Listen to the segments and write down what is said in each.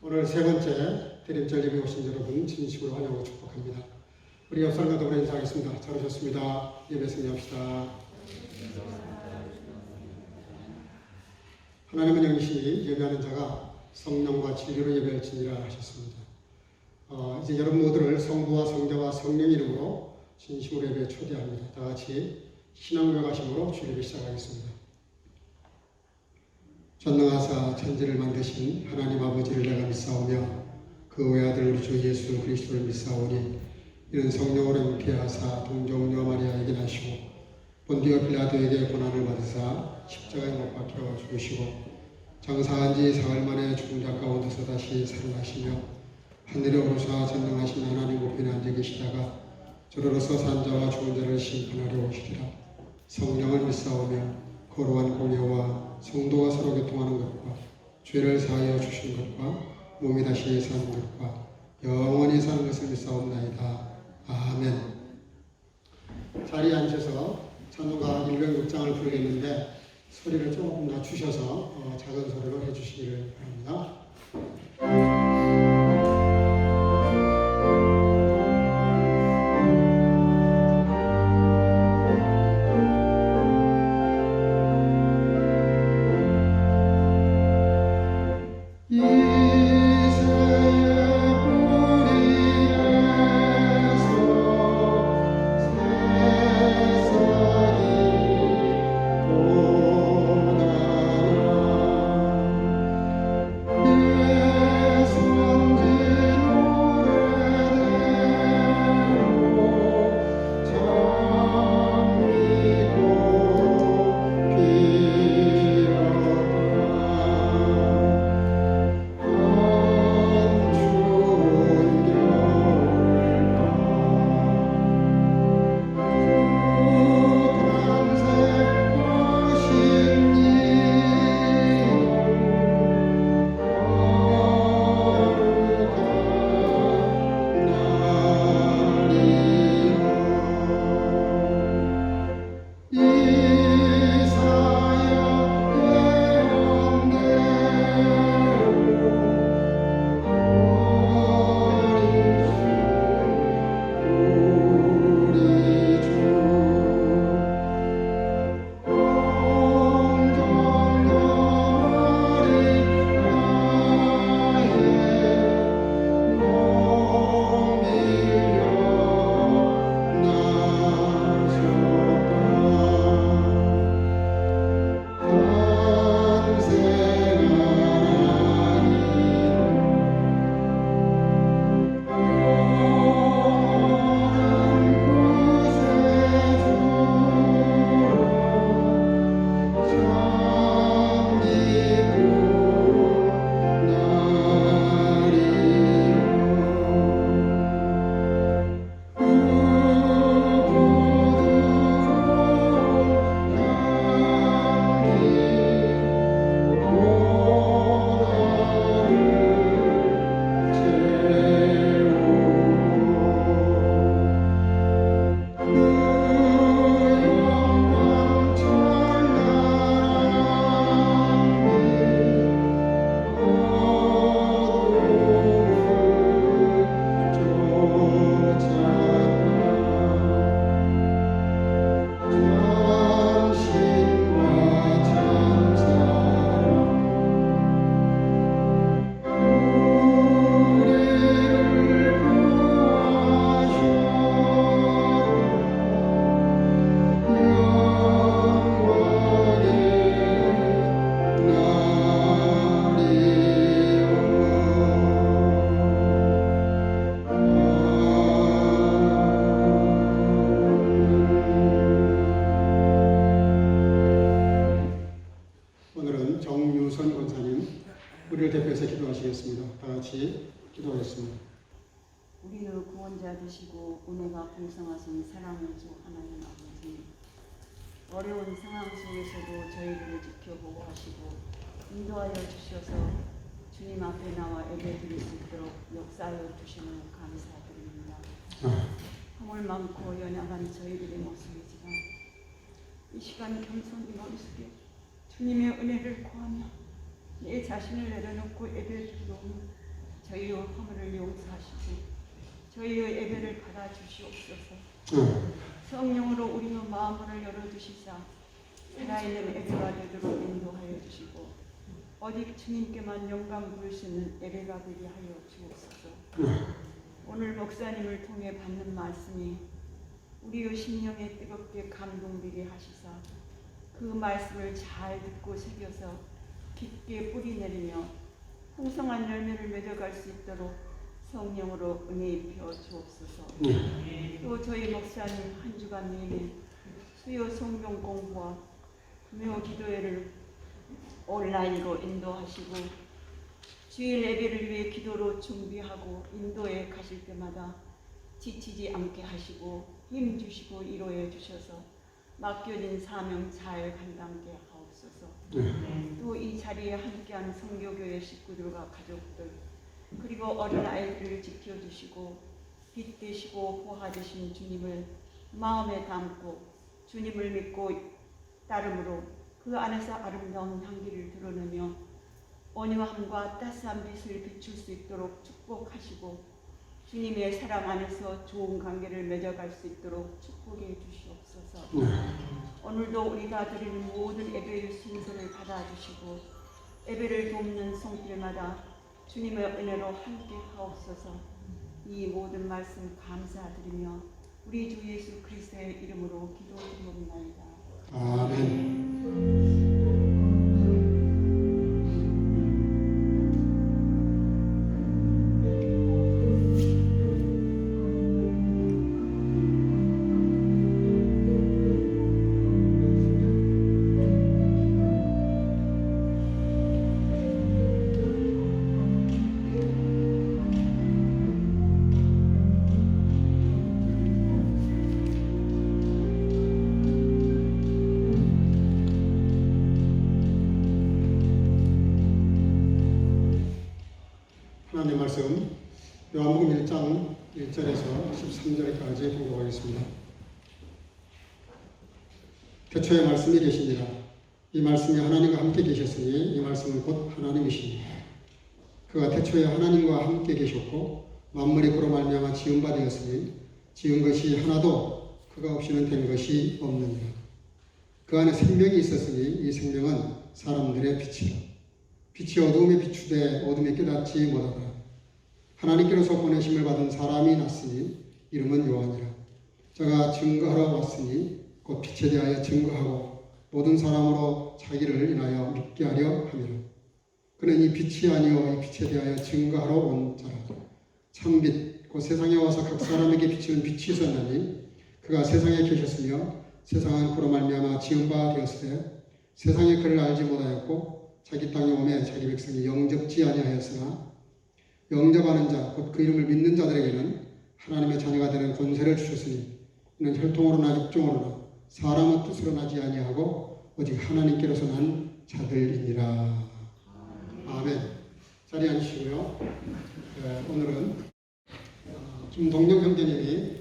오늘 세 번째 드림절 예배 오신 여러분 진심으로 환영하고 축복합니다. 우리 옆 사람과도 인사하겠습니다. 잘 오셨습니다. 예배 승리합시다. 하나님은 영이시니 예배하는 자가 성령과 진리로 예배할지니라 하셨습니다. 이제 여러분 모두를 성부와 성자와 성령 이름으로 진심으로 예배에 초대합니다. 다 같이 신앙고백하심으로 주 예배 시작하겠습니다. 전능하사 천지를 만드신 하나님 아버지를 내가 믿사오며 그 외아들 우리 주 예수 그리스도를 믿사오니 이는 성령으로 잉태하사 동정녀 마리아에게 나시고 본디오 빌라도에게 고난을 받으사 십자가에 못 박혀 죽으시고 장사한 지 사흘 만에 죽은 자 가운데서 다시 살아나시며 하늘에 오르사 전능하신 하나님 우편에 앉아 계시다가 저로서 산 자와 죽은 자를 심판하려 오시리라. 성령을 믿사오며 거룩한 공예와 성도가 서로 교통하는 것과 죄를 사하여 주신 것과 몸이 다시 사는 것과 영원히 사는 것을 믿사옵나이다. 아멘. 자리에 앉으셔서 찬송가 106장을 부르겠는데 소리를 조금 낮추셔서 작은 소리로 해주시기를 바랍니다. 우리를 대표해서 기도하시겠습니다. 다 같이 기도하겠습니다. 우리의 구원자 되시고 은혜가 풍성하신 사랑의 주 하나님 아버지, 어려운 상황 속에서도 저희들을 지켜보고 하시고 인도하여 주셔서 주님 앞에 나와 예배드릴 수 있도록 역사하여 주심을 감사드립니다. 허물 많고 연약한 저희들의 모습이지만 이 시간 겸손히 머릿속에 주님의 은혜를 구하며 내 자신을 내려놓고 예배드리오니 저희의 허물을 용서하시고 저희의 예배를 받아주시옵소서. 성령으로 우리의 마음을 열어주시사 살아있는 예배가 되도록 인도하여 주시고 오직 주님께만 영광 부를 수 있는 예배가 되게 하여 주옵소서. 오늘 목사님을 통해 받는 말씀이 우리의 심령에 뜨겁게 감동되게 하시사 그 말씀을 잘 듣고 새겨서 깊게 뿌리내리며 풍성한 열매를 맺어갈 수 있도록 성령으로 은혜 입혀 주옵소서. 또 저희 목사님 한 주간 내내 수요 성경 공부와 금요 기도회를 온라인으로 인도하시고 주일 예배를 위해 기도로 준비하고 인도에 가실 때마다 지치지 않게 하시고 힘 주시고 위로해 주셔서 맡겨진 사명 잘 감당케 하옵소서. 또 이 자리에 함께한 성교교회 식구들과 가족들 그리고 어린아이들을 지켜주시고 빛 되시고 보화 되신 주님을 마음에 담고 주님을 믿고 따름으로 그 안에서 아름다운 향기를 드러내며 온유함과 따스한 빛을 비출 수 있도록 축복하시고 주님의 사랑 안에서 좋은 관계를 맺어갈 수 있도록 축복해 주시옵소서. 오늘도 우리가 드리는 모든 예배의 순서를 받아주시고 예배를 돕는 손길마다 주님의 은혜로 함께 하옵소서. 이 모든 말씀 감사드리며 우리 주 예수 그리스도의 이름으로 기도드리옵나이다. 아멘. 하나님 말씀 요한복음 1장 1절에서 13절까지 보고 가겠습니다. 태초에 말씀이 계시니라. 이 말씀이 하나님과 함께 계셨으니 이 말씀은 곧 하나님이시니 그가 태초에 하나님과 함께 계셨고 만물이 그로 말미암아 지은 바 되었으니 지은 것이 하나도 그가 없이는 된 것이 없느니라. 그 안에 생명이 있었으니 이 생명은 사람들의 빛이라. 빛이 어두움에 비추되 어둠에 깨닫지 못하더라. 하나님께로서 보내심을 받은 사람이 났으니 이름은 요한이라. 저가 증거하러 왔으니 곧 빛에 대하여 증거하고 모든 사람으로 자기를 인하여 믿게 하려 함이라. 그는 이 빛이 아니요 이 빛에 대하여 증거하러 온 자라. 참빛 곧 세상에 와서 각 사람에게 비치는 빛이 있었나니 그가 세상에 계셨으며 세상은 그로 말미암아 지은 바 되었으되 세상에 그를 알지 못하였고 자기 땅에 오매 자기 백성이 영접지 아니하였으나 영접하는 자 곧 그 이름을 믿는 자들에게는 하나님의 자녀가 되는 권세를 주셨으니 이는 혈통으로나 육종으로나 사람의 뜻으로 나지 아니하고 오직 하나님께로서 난 자들이니라. 아멘. 자리에 앉으시고요. 오늘은 김동영 형제님이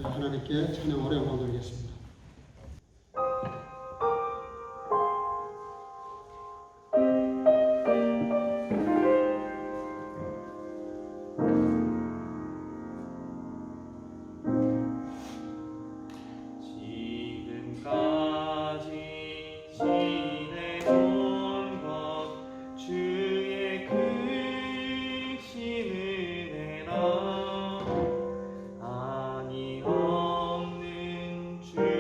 하나님께 찬양으로 영광 돌리겠습니다. 아니 없는 주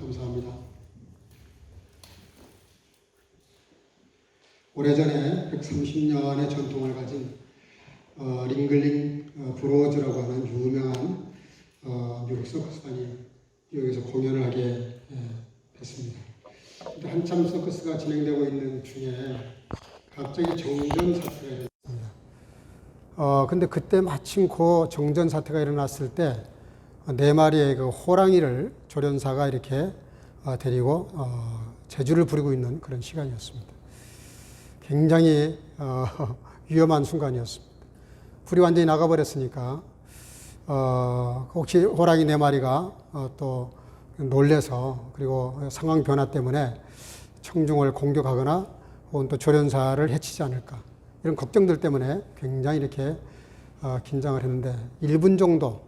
감사합니다. 오래전에 130년의 전통을 가진 링글링 브로즈라고 하는 유명한 미국 서커스단이 여기서 공연을 하게 됐습니다. 근데 한참 서커스가 진행되고 있는 중에 갑자기 정전 사태가 일어났습니다. 근데 그때 마침 그 정전 사태가 일어났을 때 네 마리의 그 호랑이를 조련사가 이렇게 데리고 제주를 부리고 있는 그런 시간이었습니다. 굉장히 위험한 순간이었습니다. 불이 완전히 나가버렸으니까 혹시 호랑이 네 마리가 또 놀래서 그리고 상황 변화 때문에 청중을 공격하거나 혹은 또 조련사를 해치지 않을까 이런 걱정들 때문에 굉장히 이렇게 긴장을 했는데 1분 정도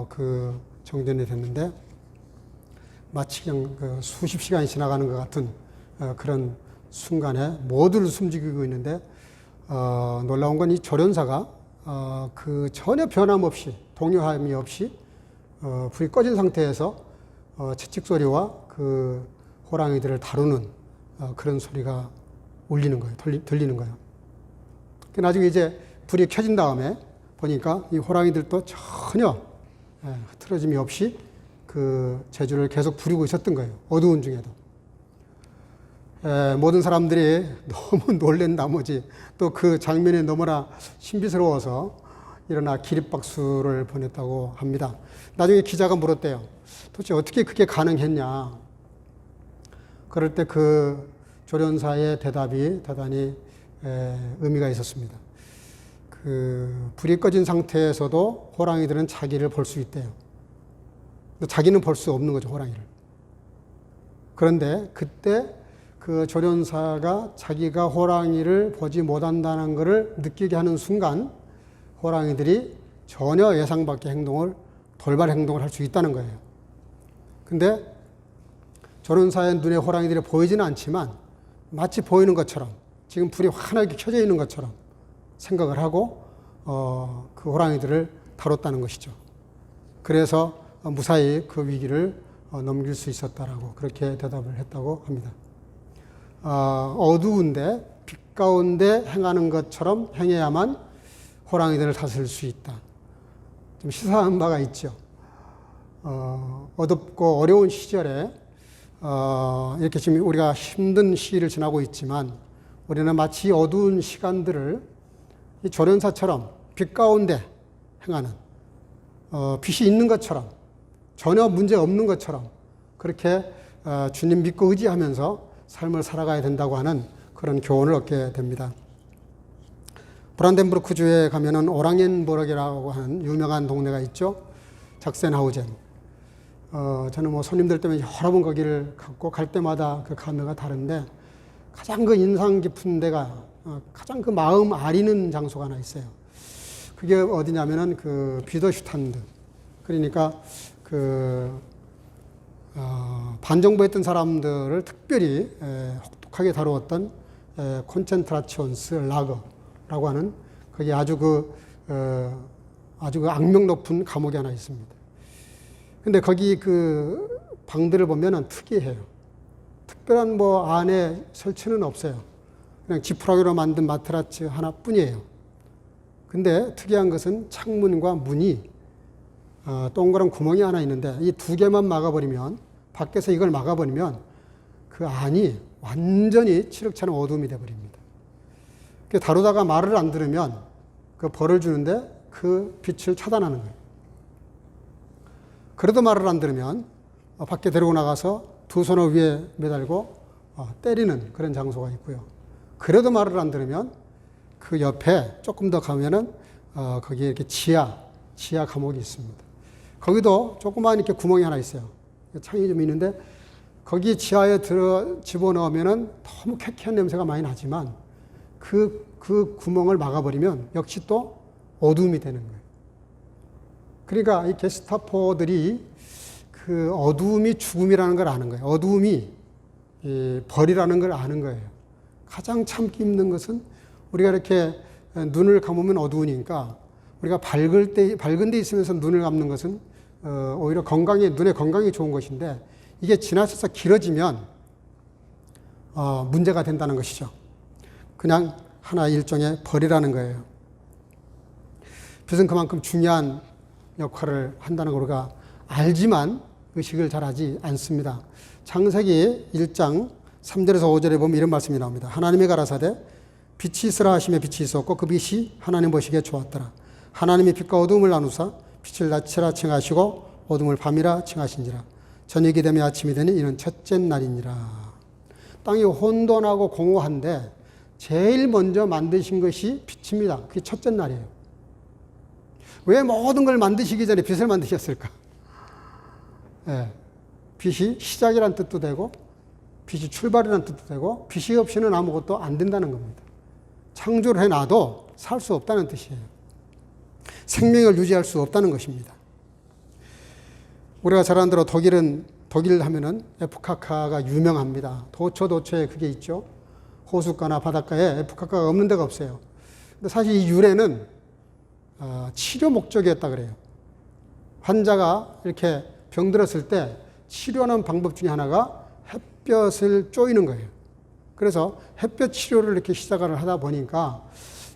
그 정전이 됐는데 마치 그냥 그 수십 시간이 지나가는 것 같은 그런 순간에 모두를 숨지고 있는데 놀라운 건 이 조련사가 그 전혀 변함없이 동요함이 없이 불이 꺼진 상태에서 채찍 소리와 그 호랑이들을 다루는 그런 소리가 울리는 거예요. 들리는 거예요. 나중에 이제 불이 켜진 다음에 보니까 이 호랑이들도 전혀 흐트러짐이 없이 그 제주를 계속 부리고 있었던 거예요. 어두운 중에도. 모든 사람들이 너무 놀란 나머지 또 그 장면이 너무나 신비스러워서 일어나 기립박수를 보냈다고 합니다. 나중에 기자가 물었대요. 도대체 어떻게 그게 가능했냐. 그럴 때 그 조련사의 대답이 대단히 의미가 있었습니다. 그 불이 꺼진 상태에서도 호랑이들은 자기를 볼 수 있대요. 근데 자기는 볼 수 없는 거죠, 호랑이를. 그런데 그때 그 조련사가 자기가 호랑이를 보지 못한다는 것을 느끼게 하는 순간 호랑이들이 전혀 예상 밖의 돌발 행동을 할 수 있다는 거예요. 근데 조련사의 눈에 호랑이들이 보이지는 않지만 마치 보이는 것처럼 지금 불이 환하게 켜져 있는 것처럼 생각을 하고 그 호랑이들을 다뤘다는 것이죠. 그래서 무사히 그 위기를 넘길 수 있었다라고 그렇게 대답을 했다고 합니다. 어두운데 빛 가운데 행하는 것처럼 행해야만 호랑이들을 다스릴 수 있다. 좀 시사한 바가 있죠. 어둡고 어려운 시절에 이렇게 지금 우리가 힘든 시기를 지나고 있지만 우리는 마치 어두운 시간들을 이 조련사처럼 빛 가운데 행하는 빛이 있는 것처럼 전혀 문제 없는 것처럼 그렇게 주님 믿고 의지하면서 삶을 살아가야 된다고 하는 그런 교훈을 얻게 됩니다. 브란덴부르크 주에 가면은 오랑옌버럭이라고 하는 유명한 동네가 있죠. 작센하우젠. 저는 뭐 손님들 때문에 여러 번 거기를 갔고 갈 때마다 그 감회가 다른데 가장 그 인상 깊은 데가 가장 그 마음 아리는 장소가 하나 있어요. 그게 어디냐면은 그 비더슈탄드. 그러니까 그 반정부했던 사람들을 특별히 혹독하게 다루었던 콘첸트라치온스 라거라고 하는 거기 아주 그 악명 높은 감옥이 하나 있습니다. 근데 거기 그 방들을 보면은 특이해요. 특별한 뭐 안에 설치는 없어요. 그냥 지푸라기로 만든 마트라츠 하나뿐이에요. 근데 특이한 것은 창문과 문이 동그란 구멍이 하나 있는데 이 두 개만 막아버리면 밖에서 이걸 막아버리면 그 안이 완전히 칠흑찬 어둠이 돼버립니다. 다루다가 말을 안 들으면 그 벌을 주는데 그 빛을 차단하는 거예요. 그래도 말을 안 들으면 밖에 데리고 나가서 두 손을 위에 매달고 때리는 그런 장소가 있고요. 그래도 말을 안 들으면 그 옆에 조금 더 가면은 거기에 이렇게 지하 감옥이 있습니다. 거기도 조그마한 이렇게 구멍이 하나 있어요. 창이 좀 있는데 거기 지하에 집어넣으면은 너무 쾌쾌한 냄새가 많이 나지만 그 구멍을 막아버리면 역시 또 어둠이 되는 거예요. 그러니까 이 게스타포들이 그 어둠이 죽음이라는 걸 아는 거예요. 어둠이 벌이라는 걸 아는 거예요. 가장 참기 힘든 것은 우리가 이렇게 눈을 감으면 어두우니까 우리가 밝은 데 있으면서 눈을 감는 것은 오히려 눈의 건강에 좋은 것인데 이게 지나쳐서 길어지면 문제가 된다는 것이죠. 그냥 하나의 일종의 벌이라는 거예요. 빛은 그만큼 중요한 역할을 한다는 걸 우리가 알지만 의식을 잘하지 않습니다. 창세기 1장 3절에서 5절에 보면 이런 말씀이 나옵니다. 하나님의 가라사대 빛이 있으라 하시며 빛이 있었고 그 빛이 하나님 보시기에 좋았더라. 하나님이 빛과 어둠을 나누사 빛을 낮이라 칭하시고 어둠을 밤이라 칭하신지라. 저녁이 되며 아침이 되니 이는 첫째 날이니라. 땅이 혼돈하고 공허한데 제일 먼저 만드신 것이 빛입니다. 그게 첫째 날이에요. 왜 모든 걸 만드시기 전에 빛을 만드셨을까? 네. 빛이 시작이란 뜻도 되고 빛이 출발이란 뜻도 되고 빛이 없이는 아무것도 안 된다는 겁니다. 창조를 해놔도 살 수 없다는 뜻이에요. 생명을 유지할 수 없다는 것입니다. 우리가 잘 아는 대로 독일 하면은 에프카카가 유명합니다. 도처에 그게 있죠. 호숫가나 바닷가에 에프카카가 없는 데가 없어요. 근데 사실 이 유래는 치료 목적이었다 그래요. 환자가 이렇게 병들었을 때 치료하는 방법 중에 하나가 햇볕을 쬐이는 거예요. 그래서 햇볕 치료를 이렇게 시작을 하다 보니까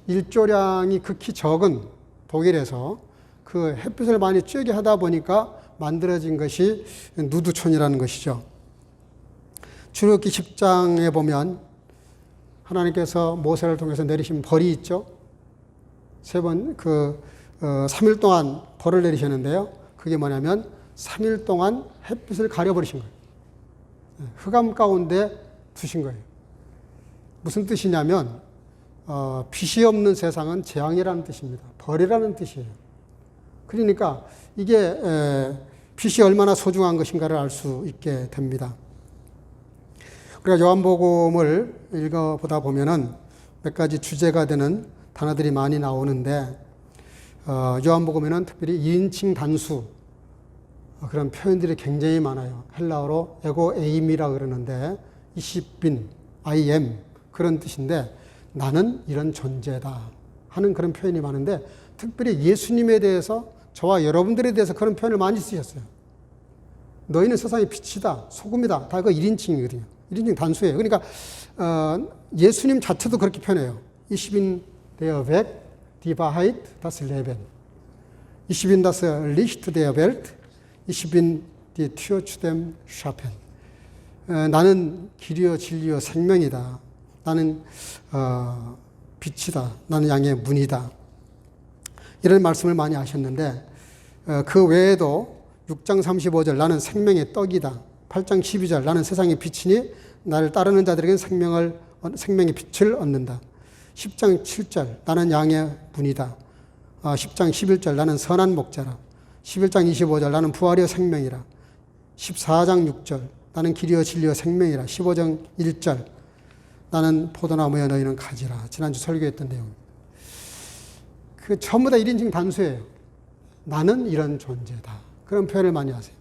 일조량이 극히 적은 독일에서 그 햇빛을 많이 쬐게 하다 보니까 만들어진 것이 누드촌이라는 것이죠. 출애굽기 10장에 보면 하나님께서 모세를 통해서 내리신 벌이 있죠. 3일 동안 벌을 내리셨는데요. 그게 뭐냐면 3일 동안 햇빛을 가려버리신 거예요. 흑암 가운데 두신 거예요. 무슨 뜻이냐면 빛이 없는 세상은 재앙이라는 뜻입니다. 벌이라는 뜻이에요. 그러니까 이게 빛이 얼마나 소중한 것인가를 알 수 있게 됩니다. 우리가 요한복음을 읽어보다 보면은 몇 가지 주제가 되는 단어들이 많이 나오는데 요한복음에는 특별히 2인칭 단수 그런 표현들이 굉장히 많아요. 헬라어로 에고 에임이라 그러는데 이십빈, I am 그런 뜻인데 나는 이런 존재다 하는 그런 표현이 많은데 특별히 예수님에 대해서 저와 여러분들에 대해서 그런 표현을 많이 쓰셨어요. 너희는 세상의 빛이다, 소금이다. 다 그 1인칭이거든요. 1인칭 단수예요. 그러니까 예수님 자체도 그렇게 표현해요. Ich bin der Weg, die Wahrheit, das Leben. Ich bin das Licht der Welt. Ich bin die Tür zu dem Schaffen. 나는 길이요 진리요 생명이다. 나는 빛이다. 나는 양의 문이다. 이런 말씀을 많이 하셨는데 그 외에도 6장 35절 나는 생명의 떡이다. 8장 12절 나는 세상의 빛이니 나를 따르는 자들에게는 생명의 빛을 얻는다. 10장 7절 나는 양의 문이다. 10장 11절 나는 선한 목자라. 11장 25절 나는 부활이요 생명이라. 14장 6절 나는 길이요 진리요 생명이라. 15장 1절 나는 포도나무여 너희는 가지라. 지난주 설교했던 내용입니다. 그 전부 다 1인칭 단수예요. 나는 이런 존재다. 그런 표현을 많이 하세요.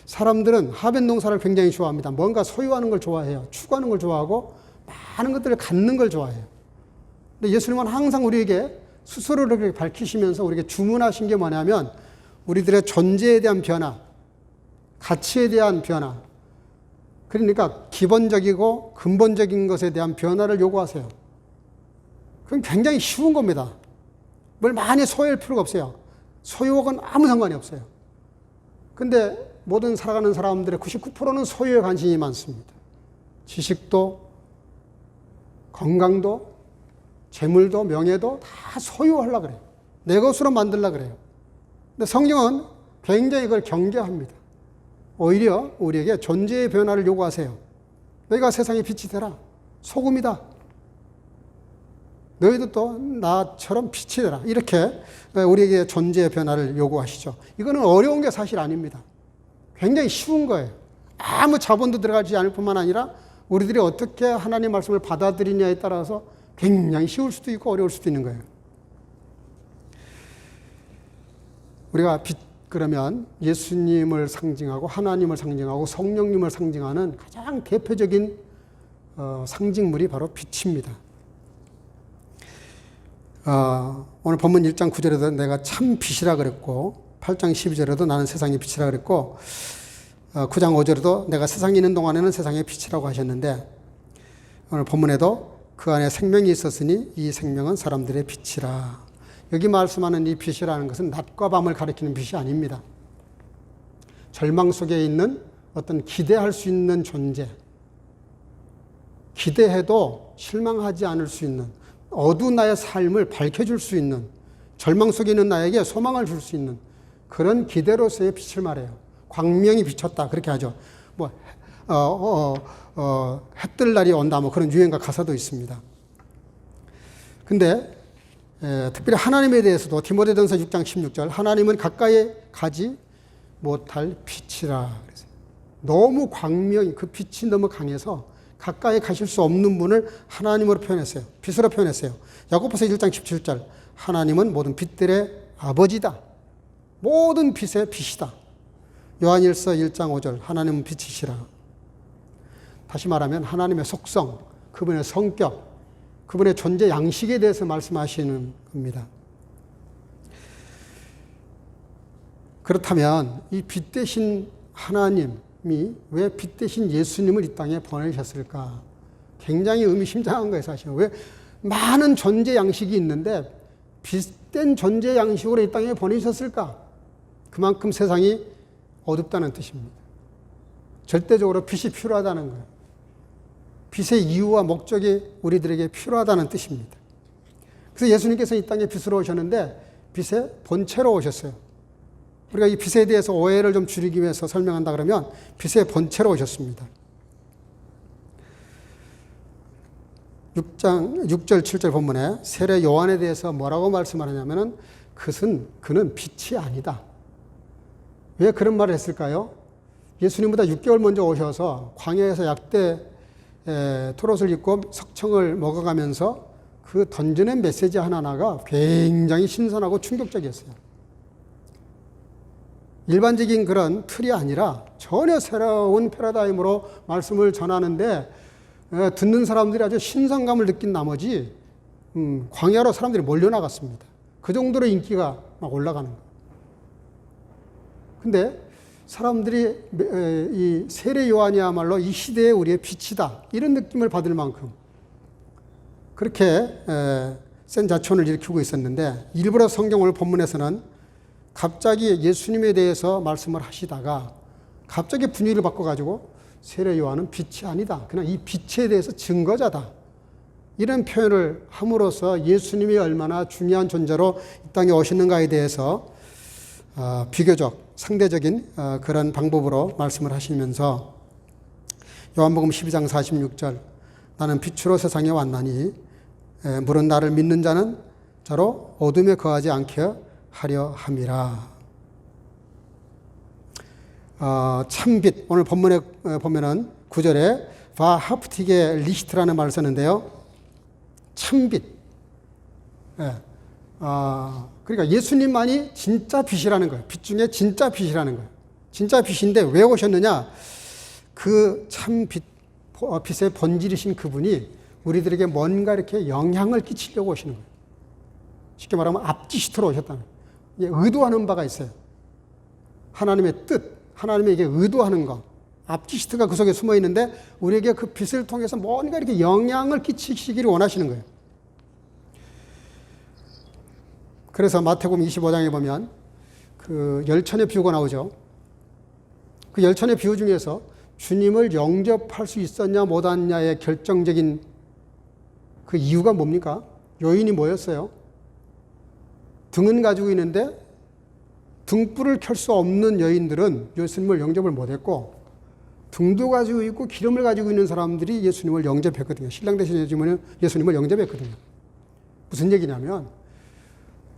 사람들은 하변 농사를 굉장히 좋아합니다. 뭔가 소유하는 걸 좋아해요. 추구하는 걸 좋아하고 많은 것들을 갖는 걸 좋아해요. 근데 예수님은 항상 우리에게 스스로를 그렇게 밝히시면서 우리에게 주문하신 게 뭐냐면 우리들의 존재에 대한 변화, 가치에 대한 변화, 그러니까 기본적이고 근본적인 것에 대한 변화를 요구하세요. 그건 굉장히 쉬운 겁니다. 뭘 많이 소유할 필요가 없어요. 소유하고는 아무 상관이 없어요. 근데 모든 살아가는 사람들의 99%는 소유에 관심이 많습니다. 지식도, 건강도, 재물도, 명예도 다 소유하려고 그래요. 내 것으로 만들려고 그래요. 근데 성경은 굉장히 그걸 경계합니다. 오히려 우리에게 존재의 변화를 요구하세요. 너희가 세상의 빛이 되라. 소금이다. 너희도 또 나처럼 빛이 되라. 이렇게 우리에게 존재의 변화를 요구하시죠. 이거는 어려운 게 사실 아닙니다. 굉장히 쉬운 거예요. 아무 자본도 들어가지 않을 뿐만 아니라 우리들이 어떻게 하나님의 말씀을 받아들이냐에 따라서 굉장히 쉬울 수도 있고 어려울 수도 있는 거예요. 우리가 빛 그러면 예수님을 상징하고 하나님을 상징하고 성령님을 상징하는 가장 대표적인 상징물이 바로 빛입니다. 오늘 본문 1장 9절에도 내가 참 빛이라 그랬고 8장 12절에도 나는 세상의 빛이라 그랬고 9장 5절에도 내가 세상에 있는 동안에는 세상의 빛이라고 하셨는데 오늘 본문에도 그 안에 생명이 있었으니 이 생명은 사람들의 빛이라. 여기 말씀하는 이 빛이라는 것은 낮과 밤을 가리키는 빛이 아닙니다. 절망 속에 있는 어떤 기대할 수 있는 존재, 기대해도 실망하지 않을 수 있는, 어두운 나의 삶을 밝혀줄 수 있는, 절망 속에 있는 나에게 소망을 줄 수 있는 그런 기대로서의 빛을 말해요. 광명이 비쳤다 그렇게 하죠. 해뜰 날이 온다 그런 유행가 가사도 있습니다. 근데 특별히 하나님에 대해서도 디모데전서 6장 16절 하나님은 가까이 가지 못할 빛이라 그랬어요. 너무 광명이 그 빛이 너무 강해서 가까이 가실 수 없는 분을 하나님으로 표현했어요. 빛으로 표현했어요. 야고보서 1장 17절 하나님은 모든 빛들의 아버지다. 모든 빛의 빛이다. 요한일서 1장 5절 하나님은 빛이시라. 다시 말하면 하나님의 속성, 그분의 성격, 그분의 존재 양식에 대해서 말씀하시는 겁니다. 그렇다면 이 빛 대신 하나님이 왜 빛 대신 예수님을 이 땅에 보내셨을까? 굉장히 의미심장한 거예요, 사실. 왜 많은 존재 양식이 있는데 빛된 존재 양식으로 이 땅에 보내셨을까? 그만큼 세상이 어둡다는 뜻입니다. 절대적으로 빛이 필요하다는 거예요. 빛의 이유와 목적이 우리들에게 필요하다는 뜻입니다. 그래서 예수님께서 이 땅에 빛으로 오셨는데 빛의 본체로 오셨어요. 우리가 이 빛에 대해서 오해를 좀 줄이기 위해서 설명한다 그러면 빛의 본체로 오셨습니다. 6절 7절 본문에 세례 요한에 대해서 뭐라고 말씀하느냐면은 그는 빛이 아니다. 왜 그런 말을 했을까요? 예수님보다 6개월 먼저 오셔서 광야에서 약대 토롯을 입고 석청을 먹어가면서 그 던져낸 메시지 하나하나가 굉장히 신선하고 충격적이었어요. 일반적인 그런 틀이 아니라 전혀 새로운 패러다임으로 말씀을 전하는데 듣는 사람들이 아주 신선감을 느낀 나머지 광야로 사람들이 몰려나갔습니다. 그 정도로 인기가 막 올라가는 거예요. 근데 사람들이 이 세례 요한이야말로 이 시대의 우리의 빛이다 이런 느낌을 받을 만큼 그렇게 센 자촌을 일으키고 있었는데 일부러 성경 오늘 본문에서는 갑자기 예수님에 대해서 말씀을 하시다가 갑자기 분위기를 바꿔가지고 세례 요한은 빛이 아니다. 그냥 이 빛에 대해서 증거자다. 이런 표현을 함으로써 예수님이 얼마나 중요한 존재로 이 땅에 오시는가에 대해서 비교적 상대적인 그런 방법으로 말씀을 하시면서 요한복음 12장 46절 나는 빛으로 세상에 왔나니 물은 나를 믿는 자로 어둠에 거하지 않게 하려 함이라. 참빛 오늘 본문에 보면은 9절에 바하프티게 리히트라는 말을 썼는데요. 참빛. 그러니까 예수님만이 진짜 빛이라는 거예요. 빛 중에 진짜 빛이라는 거예요. 진짜 빛인데 왜 오셨느냐? 그 참 빛의 본질이신 그분이 우리들에게 뭔가 이렇게 영향을 끼치려고 오시는 거예요. 쉽게 말하면 앞지시트로 오셨다는 거예요. 의도하는 바가 있어요. 하나님의 뜻, 하나님에게 의도하는 것. 앞지시트가 그 속에 숨어 있는데 우리에게 그 빛을 통해서 뭔가 이렇게 영향을 끼치시기를 원하시는 거예요. 그래서 마태복음 25장에 보면 그 열천의 비유가 나오죠. 그 열천의 비유 중에서 주님을 영접할 수 있었냐 못했냐의 결정적인 그 이유가 뭡니까? 요인이 뭐였어요? 등은 가지고 있는데 등불을 켤 수 없는 여인들은 예수님을 영접을 못했고 등도 가지고 있고 기름을 가지고 있는 사람들이 예수님을 영접했거든요. 신랑 되신 예수님을 영접했거든요. 무슨 얘기냐면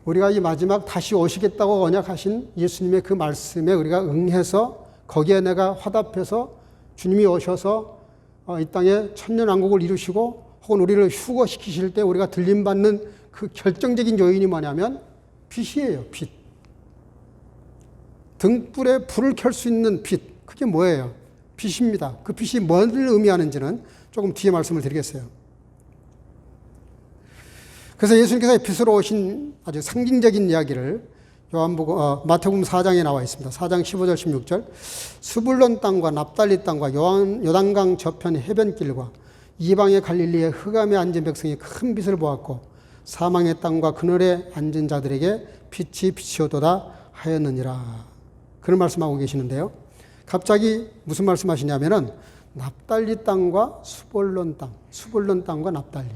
우리가 이 마지막 다시 오시겠다고 언약하신 예수님의 그 말씀에 우리가 응해서 거기에 내가 화답해서 주님이 오셔서 이 땅에 천년왕국을 이루시고 혹은 우리를 휴거시키실 때 우리가 들림받는 그 결정적인 요인이 뭐냐면 빛이에요. 빛. 등불에 불을 켤 수 있는 빛. 그게 뭐예요? 빛입니다. 그 빛이 뭘 의미하는지는 조금 뒤에 말씀을 드리겠어요. 그래서 예수님께서 빛으로 오신 아주 상징적인 이야기를 마태복음 4장에 나와 있습니다. 4장 15절 16절. 스불론 땅과 납달리 땅과 요단강 저편 해변길과 이방의 갈릴리의 흑암에 앉은 백성이 큰 빛을 보았고 사망의 땅과 그늘에 앉은 자들에게 빛이 비치어도다 하였느니라. 그런 말씀하고 계시는데요. 갑자기 무슨 말씀하시냐면은 납달리 땅과 스불론 땅과 납달리.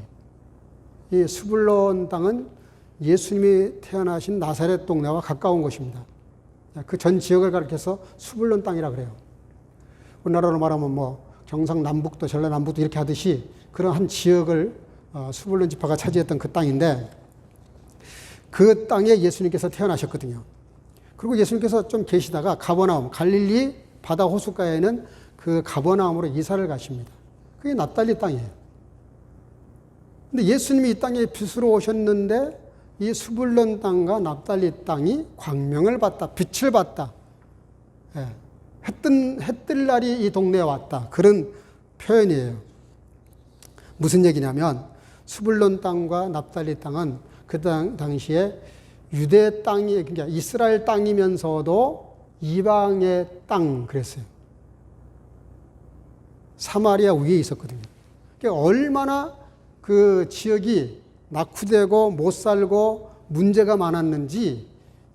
이 스불론 땅은 예수님이 태어나신 나사렛 동네와 가까운 곳입니다. 그 전 지역을 가리켜서 스불론 땅이라 그래요. 우리나라로 말하면 뭐 경상남북도 전라남북도 이렇게 하듯이 그런 한 지역을 스불론 지파가 차지했던 그 땅인데 그 땅에 예수님께서 태어나셨거든요. 그리고 예수님께서 좀 계시다가 가버나움, 갈릴리 바다 호숫가에는 그 가버나움으로 이사를 가십니다. 그게 납달리 땅이에요. 근데 예수님이 이 땅에 빛으로 오셨는데 이 스불론 땅과 납달리 땅이 광명을 받다, 빛을 받다. 예. 해뜰 날이 이 동네에 왔다. 그런 표현이에요. 무슨 얘기냐면 스불론 땅과 납달리 땅은 그 당시에 유대 땅이, 그러니까 이스라엘 땅이면서도 이방의 땅 그랬어요. 사마리아 위에 있었거든요. 그러니까 얼마나 그 지역이 낙후되고 못 살고 문제가 많았는지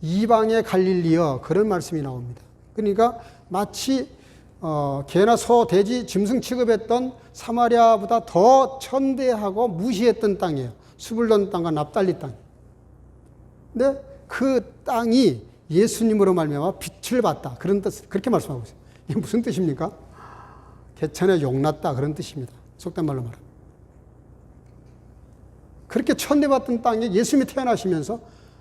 이방의 갈릴리여 그런 말씀이 나옵니다. 그러니까 마치 개나 소, 돼지, 짐승 취급했던 사마리아보다 더 천대하고 무시했던 땅이에요. 스불론 땅과 납달리 땅. 근데 그 땅이 예수님으로 말미암아 빛을 받다. 그런 뜻, 그렇게 말씀하고 있어요. 이게 무슨 뜻입니까? 개천에 용났다. 그런 뜻입니다. 속된 말로 말하면. 그렇게 천대받던 땅에 예수님이 태어나시면서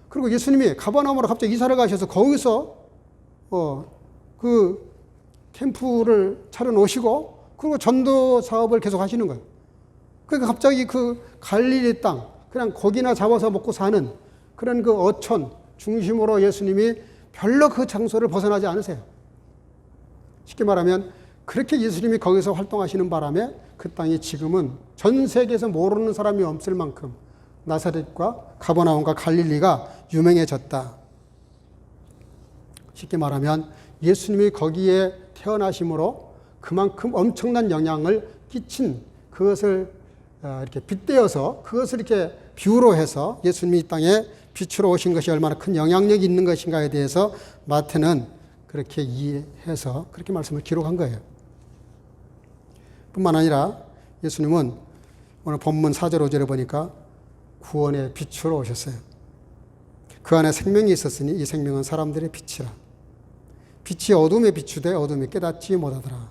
그리고 예수님이 가버나움으로 갑자기 이사를 가셔서 거기서 그 캠프를 차려놓으시고 그리고 전도 사업을 계속 하시는 거예요. 그러니까 갑자기 그 갈릴리 땅, 그냥 고기나 잡아서 먹고 사는 그런 그 어촌 중심으로 예수님이 별로 그 장소를 벗어나지 않으세요. 쉽게 말하면 그렇게 예수님이 거기서 활동하시는 바람에 그 땅이 지금은 전 세계에서 모르는 사람이 없을 만큼 나사렛과 가버나움과 갈릴리가 유명해졌다. 쉽게 말하면 예수님이 거기에 태어나심으로 그만큼 엄청난 영향을 끼친 그것을 이렇게 빗대어서 그것을 이렇게 비유로 해서 예수님이 이 땅에 빛으로 오신 것이 얼마나 큰 영향력이 있는 것인가에 대해서 마태는 그렇게 이해해서 그렇게 말씀을 기록한 거예요. 뿐만 아니라 예수님은 오늘 본문 4절 5절에 보니까 구원의 빛으로 오셨어요. 그 안에 생명이 있었으니 이 생명은 사람들의 빛이라. 빛이 어둠에 비추되 어둠이 깨닫지 못하더라.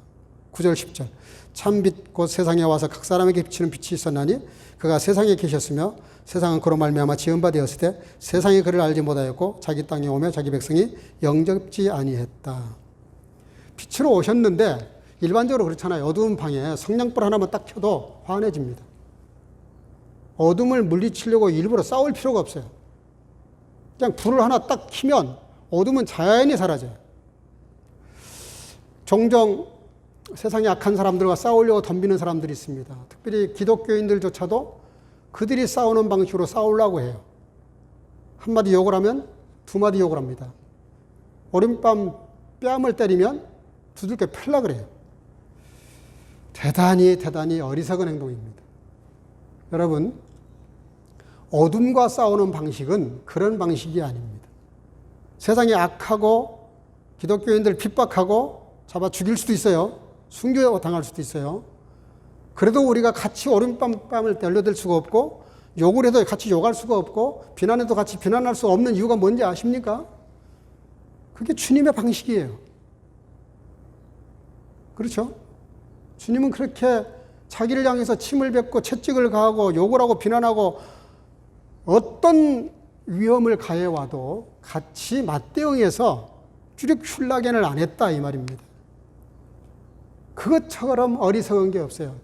9절 10절. 참빛 곧 세상에 와서 각 사람에게 비치는 빛이 있었나니 그가 세상에 계셨으며 세상은 그로 말미암아 지은 바 되었을 때 세상이 그를 알지 못하였고 자기 땅에 오며 자기 백성이 영접지 아니했다. 빛으로 오셨는데 일반적으로 그렇잖아요. 어두운 방에 성냥불 하나만 딱 켜도 환해집니다. 어둠을 물리치려고 일부러 싸울 필요가 없어요. 그냥 불을 하나 딱 켜면 어둠은 자연히 사라져요. 종종 세상에 악한 사람들과 싸우려고 덤비는 사람들이 있습니다. 특별히 기독교인들조차도 그들이 싸우는 방식으로 싸우려고 해요. 한마디 욕을 하면 두 마디 욕을 합니다. 오른밤 뺨을 때리면 두들겨 펴려 그래요. 대단히 어리석은 행동입니다. 여러분, 어둠과 싸우는 방식은 그런 방식이 아닙니다. 세상에 악하고 기독교인들 핍박하고 잡아 죽일 수도 있어요. 순교 당할 수도 있어요. 그래도 우리가 같이 오른밤을 때려댈 수가 없고 욕을 해도 같이 욕할 수가 없고 비난해도 같이 비난할 수 없는 이유가 뭔지 아십니까? 그게 주님의 방식이에요. 그렇죠? 주님은 그렇게 자기를 향해서 침을 뱉고 채찍을 가하고 욕을 하고 비난하고 어떤 위험을 가해와도 같이 맞대응해서 주력출락연을 안 했다 이 말입니다. 그것처럼 어리석은 게 없어요.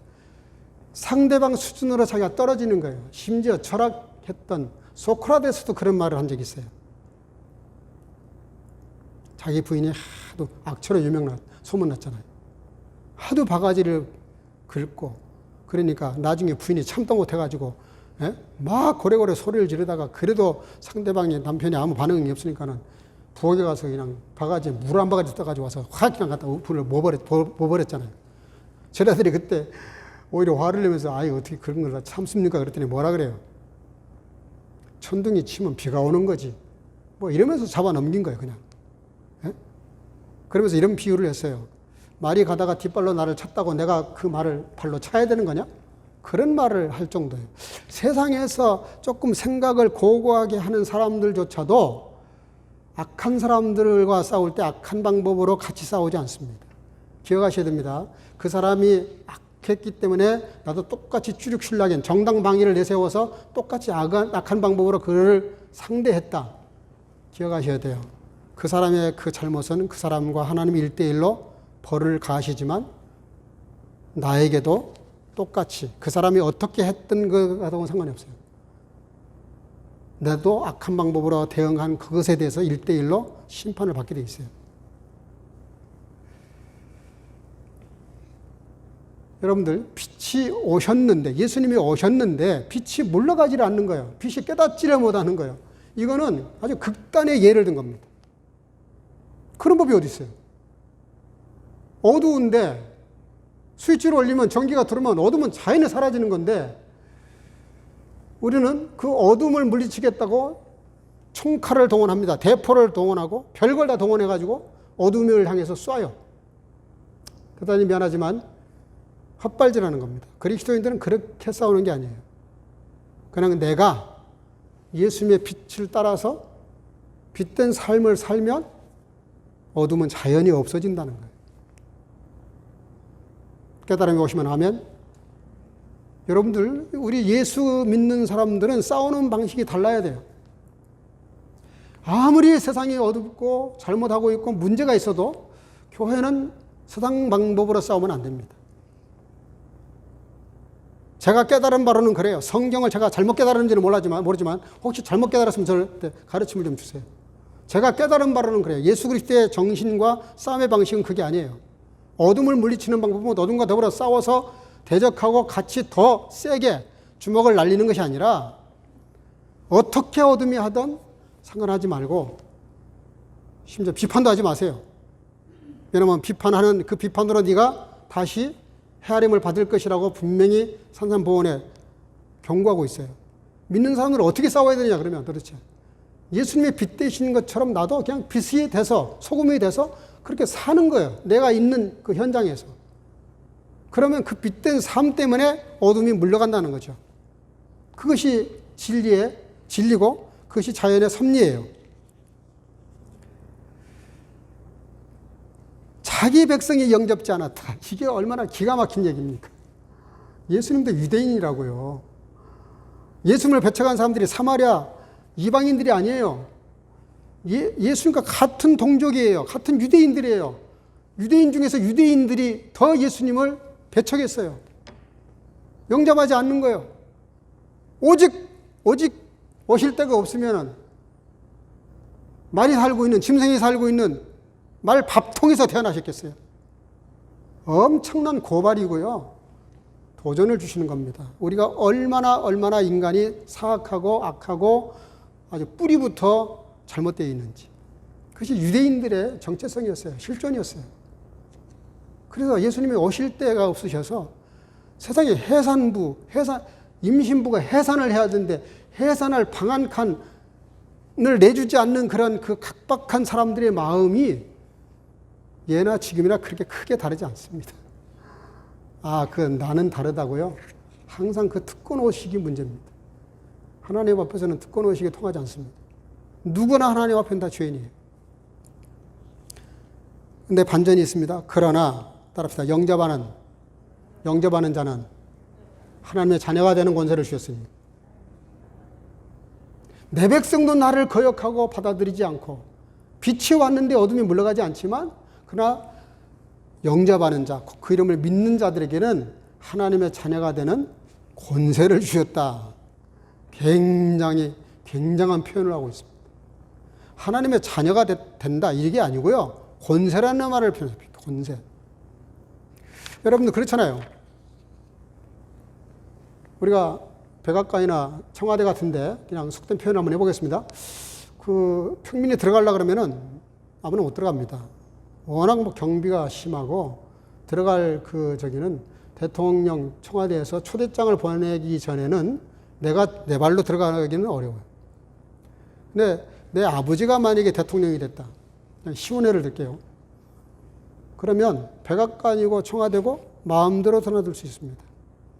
상대방 수준으로 자기가 떨어지는 거예요. 심지어 철학했던 소크라테스도 그런 말을 한 적이 있어요. 자기 부인이 하도 악처로 소문났잖아요. 하도 바가지를 긁고 그러니까 나중에 부인이 참도 못해가지고 예? 막 고래고래 소리를 지르다가 그래도 상대방이 남편이 아무 반응이 없으니까는 부엌에 가서 그냥 바가지에 물 한 바가지 떠가지고 와서 확 그냥 갖다 불을 모버렸잖아요. 저자들이 그때 오히려 화를 내면서 아이 어떻게 그런 걸 참습니까? 그랬더니 뭐라 그래요? 천둥이 치면 비가 오는 거지. 뭐 이러면서 잡아 넘긴 거예요, 그냥. 예? 그러면서 이런 비유를 했어요. 말이 가다가 뒷발로 나를 찼다고 내가 그 말을 발로 차야 되는 거냐? 그런 말을 할 정도예요. 세상에서 조금 생각을 고고하게 하는 사람들조차도 악한 사람들과 싸울 때 악한 방법으로 같이 싸우지 않습니다. 기억하셔야 됩니다. 그 사람이 악했기 때문에 나도 똑같이 추륙신라겐 정당방위를 내세워서 똑같이 악한 방법으로 그를 상대했다. 기억하셔야 돼요. 그 사람의 그 잘못은 그 사람과 하나님이 1대1로 벌을 가하시지만 나에게도 똑같이 그 사람이 어떻게 했든 그하고는 상관이 없어요. 나도 악한 방법으로 대응한 그것에 대해서 1대1로 심판을 받게 돼 있어요. 여러분들, 빛이 오셨는데, 예수님이 오셨는데 빛이 물러가지를 않는 거예요. 빛이 깨닫지를 못하는 거예요. 이거는 아주 극단의 예를 든 겁니다. 그런 법이 어디 있어요? 어두운데 스위치를 올리면 전기가 들어오면 어둠은 자연히 사라지는 건데 우리는 그 어둠을 물리치겠다고 총칼을 동원합니다. 대포를 동원하고 별걸 다 동원해가지고 어둠을 향해서 쏴요. 대단히 미안하지만 헛발질하는 겁니다. 그리스도인들은 그렇게 싸우는 게 아니에요. 그냥 내가 예수님의 빛을 따라서 빛된 삶을 살면 어둠은 자연히 없어진다는 거예요. 깨달음이 오시면 하면 여러분들, 우리 예수 믿는 사람들은 싸우는 방식이 달라야 돼요. 아무리 세상이 어둡고 잘못하고 있고 문제가 있어도 교회는 세상 방법으로 싸우면 안 됩니다. 제가 깨달은 바로는 그래요. 성경을 제가 잘못 깨달았는지는 모르지만 혹시 잘못 깨달았으면 저한테 가르침을 좀 주세요. 제가 깨달은 바로는 그래요. 예수 그리스도의 정신과 싸움의 방식은 그게 아니에요. 어둠을 물리치는 방법은 어둠과 더불어 싸워서 대적하고 같이 더 세게 주먹을 날리는 것이 아니라 어떻게 어둠이 하든 상관하지 말고 심지어 비판도 하지 마세요. 왜냐하면 비판하는 그 비판으로 네가 다시 헤아림을 받을 것이라고 분명히 산산보원에 경고하고 있어요. 믿는 사람들은 어떻게 싸워야 되느냐 그러면 도대체 예수님의 빛 되시는 것처럼 나도 그냥 빛이 돼서 소금이 돼서 그렇게 사는 거예요. 내가 있는 그 현장에서. 그러면 그 빛된 삶 때문에 어둠이 물러간다는 거죠. 그것이 진리고 그것이 자연의 섭리예요. 자기 백성이 영접지 않았다. 이게 얼마나 기가 막힌 얘기입니까? 예수님도 유대인이라고요. 예수님을 배척한 사람들이 사마리아 이방인들이 아니에요. 예수님과 같은 동족이에요. 같은 유대인들이에요. 유대인 중에서 유대인들이 더 예수님을 배척했어요. 영접하지 않는 거예요. 오직 오실 데가 없으면 말이 살고 있는, 짐승이 살고 있는 말 밥통에서 태어나셨겠어요. 엄청난 고발이고요. 도전을 주시는 겁니다. 우리가 얼마나 인간이 사악하고 악하고 아주 뿌리부터 잘못되어 있는지. 그것이 유대인들의 정체성이었어요. 실존이었어요. 그래서 예수님이 오실 때가 없으셔서 세상에 임신부가 해산을 해야 되는데 해산할 방한칸을 내주지 않는 그런 그 각박한 사람들의 마음이 예나 지금이나 그렇게 크게 다르지 않습니다. 나는 다르다고요? 항상 그 특권의식이 문제입니다. 하나님 앞에서는 특권의식이 통하지 않습니다. 누구나 하나님 앞에는 다 죄인이에요. 근데 반전이 있습니다. 그러나 따라합시다. 영접하는 자는 하나님의 자녀가 되는 권세를 주셨으니 내 백성도 나를 거역하고 받아들이지 않고 빛이 왔는데 어둠이 물러가지 않지만 그러나 영접하는 자, 그 이름을 믿는 자들에게는 하나님의 자녀가 되는 권세를 주셨다. 굉장한 표현을 하고 있습니다. 하나님의 자녀가 된다 이게 아니고요. 권세라는 말을 표현합니다. 권세. 여러분들 그렇잖아요. 우리가 백악관이나 청와대 같은데 그냥 속된 표현 한번 해보겠습니다. 그 평민이 들어가려고 그러면은 아무나 못 들어갑니다. 워낙 뭐 경비가 심하고 들어갈 저기는 대통령 청와대에서 초대장을 보내기 전에는 내가 내 발로 들어가기는 어려워요. 근데 내 아버지가 만약에 대통령이 됐다. 그냥 쉬운 예를 들게요. 그러면 백악관이고 청와대고 마음대로 드나들 수 있습니다.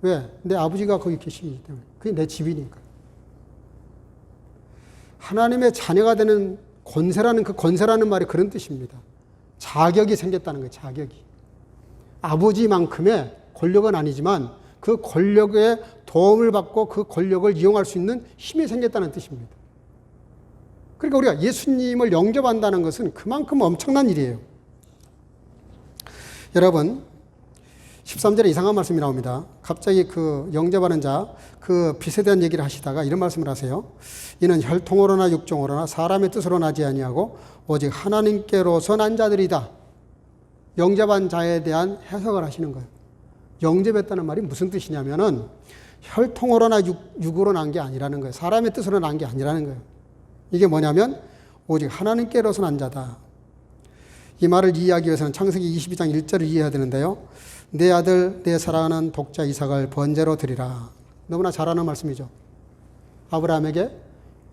왜? 내 아버지가 거기 계시기 때문에. 그게 내 집이니까. 하나님의 자녀가 되는 권세라는 그 권세라는 말이 그런 뜻입니다. 자격이 생겼다는 거예요. 자격이. 아버지만큼의 권력은 아니지만 그 권력의 도움을 받고 그 권력을 이용할 수 있는 힘이 생겼다는 뜻입니다. 그러니까 우리가 예수님을 영접한다는 것은 그만큼 엄청난 일이에요. 여러분 13절에 이상한 말씀이 나옵니다. 갑자기 그 영접하는 자, 그 빛에 대한 얘기를 하시다가 이런 말씀을 하세요. 이는 혈통으로나 육종으로나 사람의 뜻으로 나지 아니하고 오직 하나님께로서 난 자들이다. 영접한 자에 대한 해석을 하시는 거예요. 영접했다는 말이 무슨 뜻이냐면은 혈통으로나 육으로 난 게 아니라는 거예요. 사람의 뜻으로 난 게 아니라는 거예요. 이게 뭐냐면 오직 하나님께로서 난 자다. 이 말을 이해하기 위해서는 창세기 22장 1절을 이해해야 되는데요. 내 아들 내 사랑하는 독자 이삭을 번제로 드리라. 너무나 잘 아는 말씀이죠. 아브라함에게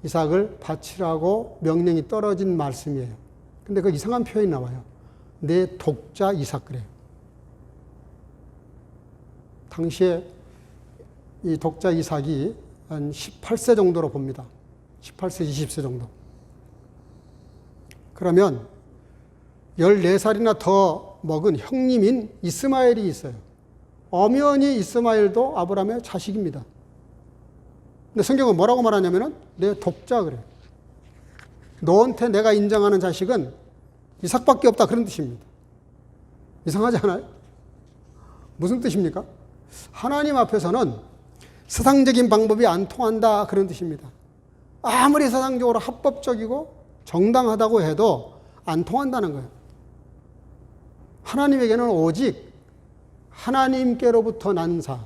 이삭을 바치라고 명령이 떨어진 말씀이에요. 근데 그 이상한 표현이 나와요. 내 독자 이삭 그래요. 당시에 이 독자 이삭이 한 18세 정도로 봅니다. 18세, 20세 정도. 그러면 14살이나 더 먹은 형님인 이스마엘이 있어요. 엄연히 이스마엘도 아브라함의 자식입니다. 근데 성경은 뭐라고 말하냐면은 내 독자 그래요. 너한테 내가 인정하는 자식은 이삭밖에 없다 그런 뜻입니다. 이상하지 않아요? 무슨 뜻입니까? 하나님 앞에서는 세상적인 방법이 안 통한다 그런 뜻입니다. 아무리 세상적으로 합법적이고 정당하다고 해도 안 통한다는 거예요. 하나님에게는 오직 하나님께로부터 난 자,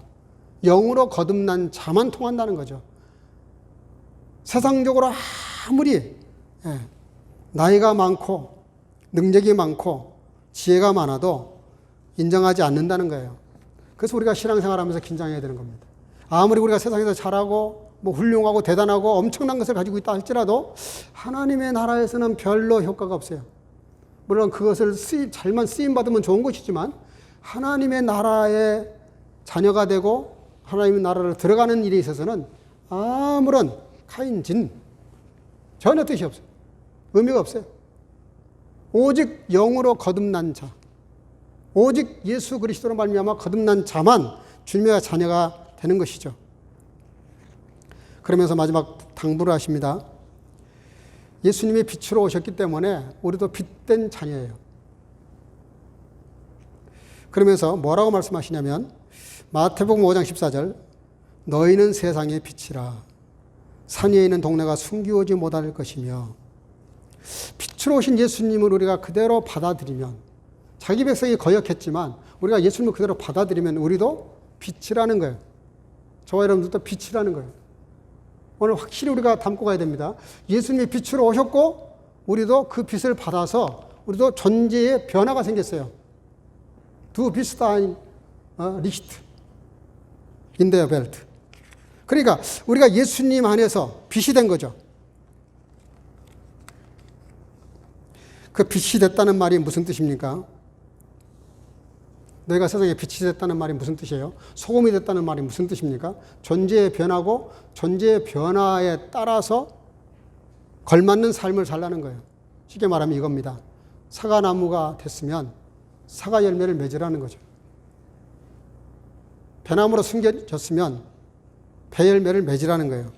영으로 거듭난 자만 통한다는 거죠. 세상적으로 아무리 나이가 많고 능력이 많고 지혜가 많아도 인정하지 않는다는 거예요. 그래서 우리가 신앙생활하면서 긴장해야 되는 겁니다. 아무리 우리가 세상에서 잘하고 뭐 훌륭하고 대단하고 엄청난 것을 가지고 있다 할지라도 하나님의 나라에서는 별로 효과가 없어요. 물론 그것을 잘만 쓰임받으면 좋은 것이지만 하나님의 나라의 자녀가 되고 하나님의 나라를 들어가는 일에 있어서는 아무런 카인진 전혀 뜻이 없어요. 의미가 없어요. 오직 영으로 거듭난 자, 오직 예수 그리스도로 말미암아 거듭난 자만 주님의 자녀가 되는 것이죠. 그러면서 마지막 당부를 하십니다. 예수님이 빛으로 오셨기 때문에 우리도 빛된 자녀예요. 그러면서 뭐라고 말씀하시냐면 마태복음 5장 14절 너희는 세상의 빛이라 산 위에 있는 동네가 숨기우지 못할 것이며 빛으로 오신 예수님을 우리가 그대로 받아들이면 자기 백성이 거역했지만 우리가 예수님을 그대로 받아들이면 우리도 빛이라는 거예요. 저와 여러분들도 빛이라는 거예요. 오늘 확실히 우리가 담고 가야 됩니다. 예수님이 빛으로 오셨고 우리도 그 빛을 받아서 우리도 존재의 변화가 생겼어요. 두 비스타인 리히트 인데어 벨트. 그러니까 우리가 예수님 안에서 빛이 된 거죠. 그 빛이 됐다는 말이 무슨 뜻입니까? 너희가 세상에 빛이 됐다는 말이 무슨 뜻이에요? 소금이 됐다는 말이 무슨 뜻입니까? 존재의 변화고 존재의 변화에 따라서 걸맞는 삶을 살라는 거예요. 쉽게 말하면 이겁니다. 사과나무가 됐으면 사과 열매를 맺으라는 거죠. 배나무로 숨겨졌으면 배 열매를 맺으라는 거예요.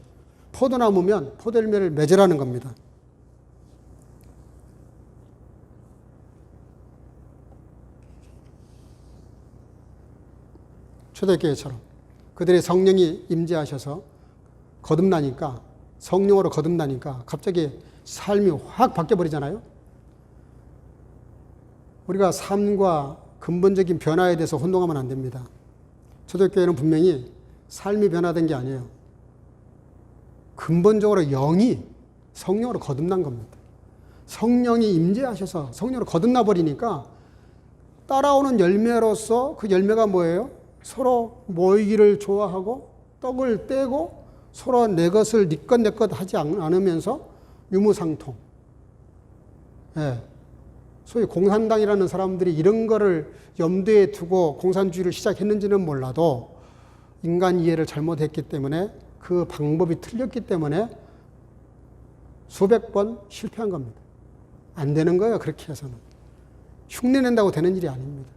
포도나무면 포도 열매를 맺으라는 겁니다. 초대교회처럼 그들의 성령이 임재하셔서 거듭나니까 성령으로 거듭나니까 갑자기 삶이 확 바뀌어버리잖아요. 우리가 삶과 근본적인 변화에 대해서 혼동하면 안 됩니다. 초대교회는 분명히 삶이 변화된 게 아니에요. 근본적으로 영이 성령으로 거듭난 겁니다. 성령이 임재하셔서 성령으로 거듭나 버리니까 따라오는 열매로서 그 열매가 뭐예요? 서로 모이기를 좋아하고 떡을 떼고 서로 내 것을 네 것 내 것 하지 않으면서 유무상통. 예. 소위 공산당이라는 사람들이 이런 거를 염두에 두고 공산주의를 시작했는지는 몰라도 인간 이해를 잘못했기 때문에 그 방법이 틀렸기 때문에 수백 번 실패한 겁니다. 안 되는 거예요. 그렇게 해서는. 흉내낸다고 되는 일이 아닙니다.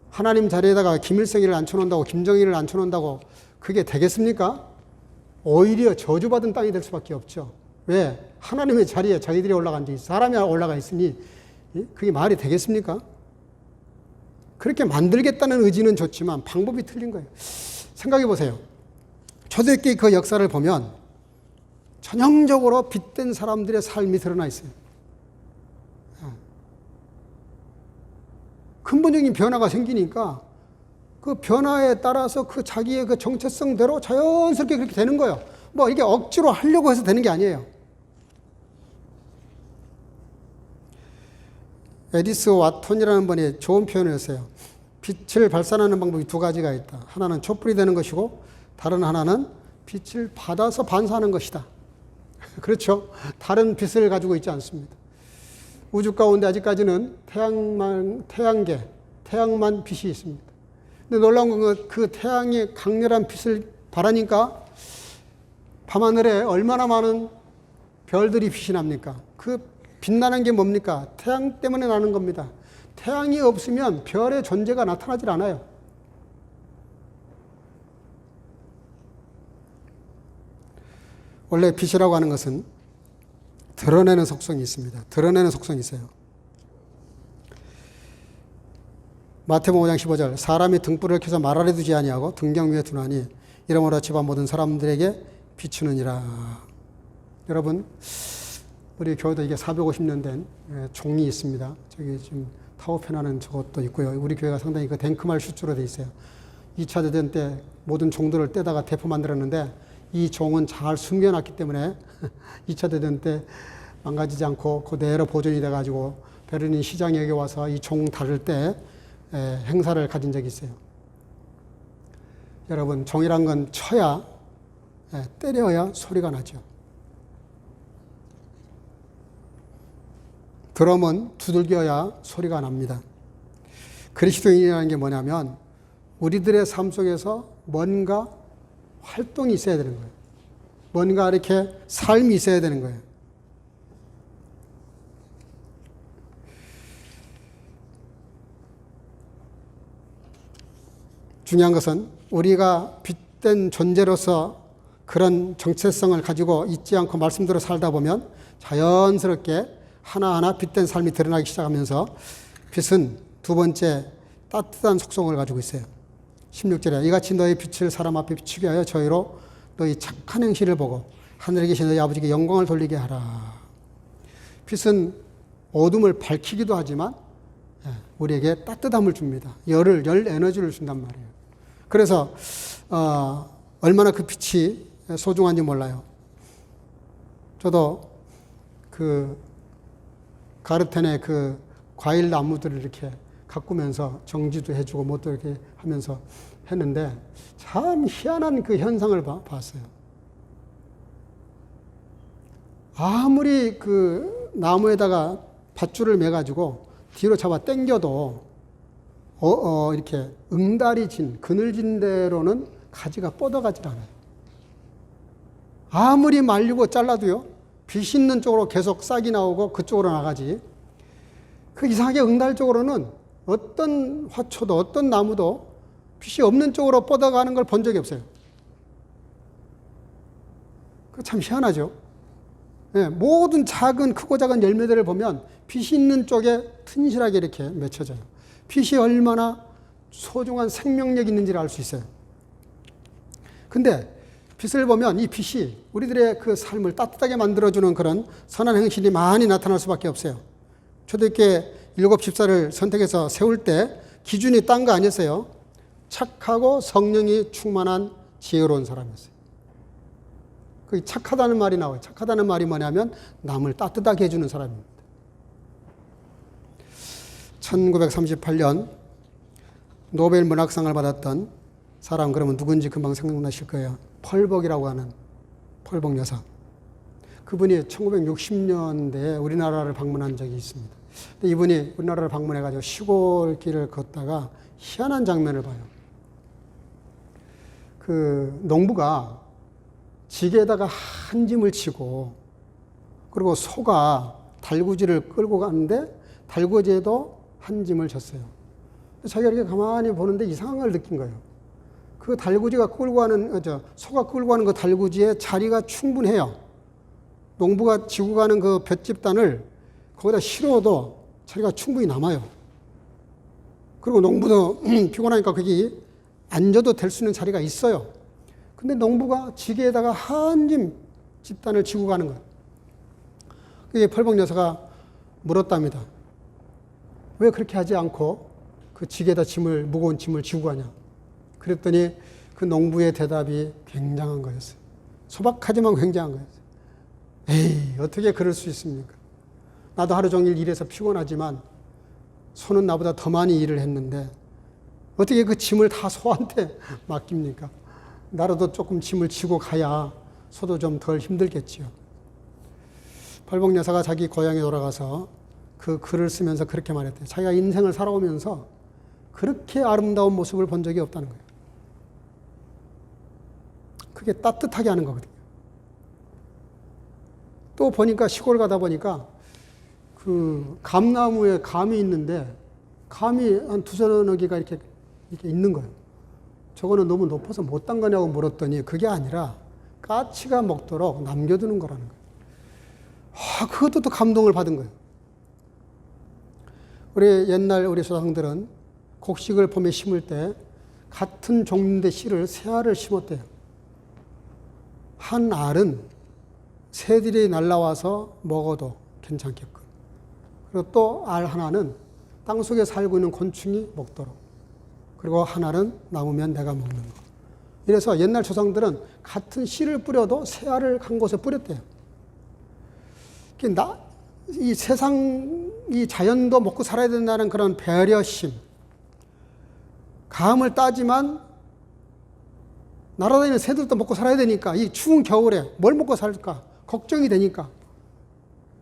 하나님 자리에다가 김일성이를 앉혀놓는다고 김정일을 앉혀놓는다고 그게 되겠습니까? 오히려 저주받은 땅이 될 수밖에 없죠. 왜? 하나님의 자리에 자기들이 올라간 데 사람이 올라가 있으니 그게 말이 되겠습니까? 그렇게 만들겠다는 의지는 좋지만 방법이 틀린 거예요. 생각해 보세요. 초대교회 그 역사를 보면 전형적으로 빗된 사람들의 삶이 드러나 있어요. 근본적인 변화가 생기니까 그 변화에 따라서 그 자기의 그 정체성대로 자연스럽게 그렇게 되는 거예요. 뭐 이게 억지로 하려고 해서 되는 게 아니에요. 에디스 와톤이라는 분이 좋은 표현을 했어요. 빛을 발산하는 방법이 두 가지가 있다. 하나는 촛불이 되는 것이고 다른 하나는 빛을 받아서 반사하는 것이다. 그렇죠? 다른 빛을 가지고 있지 않습니다. 우주 가운데 아직까지는 태양만 빛이 있습니다. 근데 놀라운 건 그 태양의 강렬한 빛을 발하니까 밤하늘에 얼마나 많은 별들이 빛이 납니까? 그 빛나는 게 뭡니까? 태양 때문에 나는 겁니다. 태양이 없으면 별의 존재가 나타나질 않아요. 원래 빛이라고 하는 것은 드러내는 속성이 있습니다. 드러내는 속성이 있어요. 마태복음 5장 15절 사람이 등불을 켜서 말 아래 두지 아니하고 등경 위에 두나니 이러므로 집안 모든 사람들에게 비추느니라. 여러분 우리 교회도 이게 450년 된 종이 있습니다. 저기 지금 타워펜하는 저것도 있고요. 우리 교회가 상당히 그 댕크말 슈츠로 돼 있어요. 2차 대전 때 모든 종들을 떼다가 대포 만들었는데 이 종은 잘 숨겨놨기 때문에 2차 대전 때 망가지지 않고 그대로 보존이 돼가지고 베를린 시장역에 와서 이 종 다룰 때 행사를 가진 적이 있어요. 여러분 종이란 건 쳐야 때려야 소리가 나죠. 드럼은 두들겨야 소리가 납니다. 그리스도인이라는 게 뭐냐면 우리들의 삶 속에서 뭔가 활동이 있어야 되는 거예요. 뭔가 이렇게 삶이 있어야 되는 거예요. 중요한 것은 우리가 빛된 존재로서 그런 정체성을 가지고 잊지 않고 말씀대로 살다 보면 자연스럽게 하나하나 빛된 삶이 드러나기 시작하면서 빛은 두 번째 따뜻한 속성을 가지고 있어요. 16절에 이같이 너희 빛을 사람 앞에 비추게 하여 저희로 너희 착한 행실을 보고 하늘에 계신 너희 아버지께 영광을 돌리게 하라. 빛은 어둠을 밝히기도 하지만 우리에게 따뜻함을 줍니다. 열 에너지를 준단 말이에요. 그래서 얼마나 그 빛이 소중한지 몰라요. 저도 그 가르텐의 그 과일 나무들을 이렇게 가꾸면서 정지도 해주고 뭣도 이렇게 하면서 했는데 참 희한한 그 현상을 봤어요. 아무리 그 나무에다가 밧줄을 매가지고 뒤로 잡아 당겨도 이렇게 응달이 진 그늘진 대로는 가지가 뻗어가질 않아요. 아무리 말리고 잘라도요 빛 있는 쪽으로 계속 싹이 나오고 그쪽으로 나가지 그 이상하게 응달 쪽으로는 어떤 화초도 어떤 나무도 빛이 없는 쪽으로 뻗어가는 걸 본 적이 없어요. 그 참 희한하죠. 네, 모든 크고 작은 열매들을 보면 빛이 있는 쪽에 튼실하게 이렇게 맺혀져요. 빛이 얼마나 소중한 생명력이 있는지를 알 수 있어요. 근데 빛을 보면 이 빛이 우리들의 그 삶을 따뜻하게 만들어주는 그런 선한 행실이 많이 나타날 수밖에 없어요. 초대교회 7 집사를 선택해서 세울 때 기준이 딴 거 아니었어요. 착하고 성령이 충만한 지혜로운 사람이었어요. 그 착하다는 말이 나와요. 착하다는 말이 뭐냐면 남을 따뜻하게 해주는 사람입니다. 1938년 노벨 문학상을 받았던 사람, 그러면 누군지 금방 생각나실 거예요. 펄벅이라고 하는 펄벅 여사. 그분이 1960년대에 우리나라를 방문한 적이 있습니다. 근데 이분이 우리나라를 방문해가지고 시골길을 걷다가 희한한 장면을 봐요. 그 농부가 지게에다가 한 짐을 치고, 그리고 소가 달구지를 끌고 가는데 달구지에도 한 짐을 졌어요. 자기가 이렇게 가만히 보는데 이상한 걸 느낀 거예요. 그 달구지가 끌고 가는, 소가 끌고 가는 그 달구지에 자리가 충분해요. 농부가 지고 가는 그 볏짚단을 거기다 실어도 자리가 충분히 남아요. 그리고 농부도 피곤하니까 거기 앉아도 될 수 있는 자리가 있어요. 근데 농부가 지게에다가 한 짐 집단을 지고 가는 거예요. 그게 펄벅 여사가 물었답니다. 왜 그렇게 하지 않고 그 지게에다 무거운 짐을 지고 가냐. 그랬더니 그 농부의 대답이 굉장한 거였어요. 소박하지만 굉장한 거였어요. 에이, 어떻게 그럴 수 있습니까? 나도 하루 종일 일해서 피곤하지만 소는 나보다 더 많이 일을 했는데 어떻게 그 짐을 다 소한테 맡깁니까? 나라도 조금 짐을 지고 가야 소도 좀 덜 힘들겠지요. 펄벅 여사가 자기 고향에 돌아가서 그 글을 쓰면서 그렇게 말했대요. 자기가 인생을 살아오면서 그렇게 아름다운 모습을 본 적이 없다는 거예요. 그게 따뜻하게 하는 거거든요. 또 보니까 시골 가다 보니까 그 감나무에 감이 있는데 감이 한 두서너 개가 이렇게 있는 거예요. 저거는 너무 높아서 못 담가냐고 물었더니 그게 아니라 까치가 먹도록 남겨두는 거라는 거예요. 그것도 또 감동을 받은 거예요. 옛날 우리 조상들은 곡식을 봄에 심을 때 같은 종류의 씨를 세 알을 심었대요. 한 알은 새들이 날아와서 먹어도 괜찮게끔. 그리고 또 알 하나는 땅속에 살고 있는 곤충이 먹도록. 그리고 한 알은 남으면 내가 먹는 거. 이래서 옛날 조상들은 같은 씨를 뿌려도 세 알을 한 곳에 뿌렸대요. 이 세상, 이 자연도 먹고 살아야 된다는 그런 배려심, 감을 따지만 날아다니는 새들도 먹고 살아야 되니까 이 추운 겨울에 뭘 먹고 살까 걱정이 되니까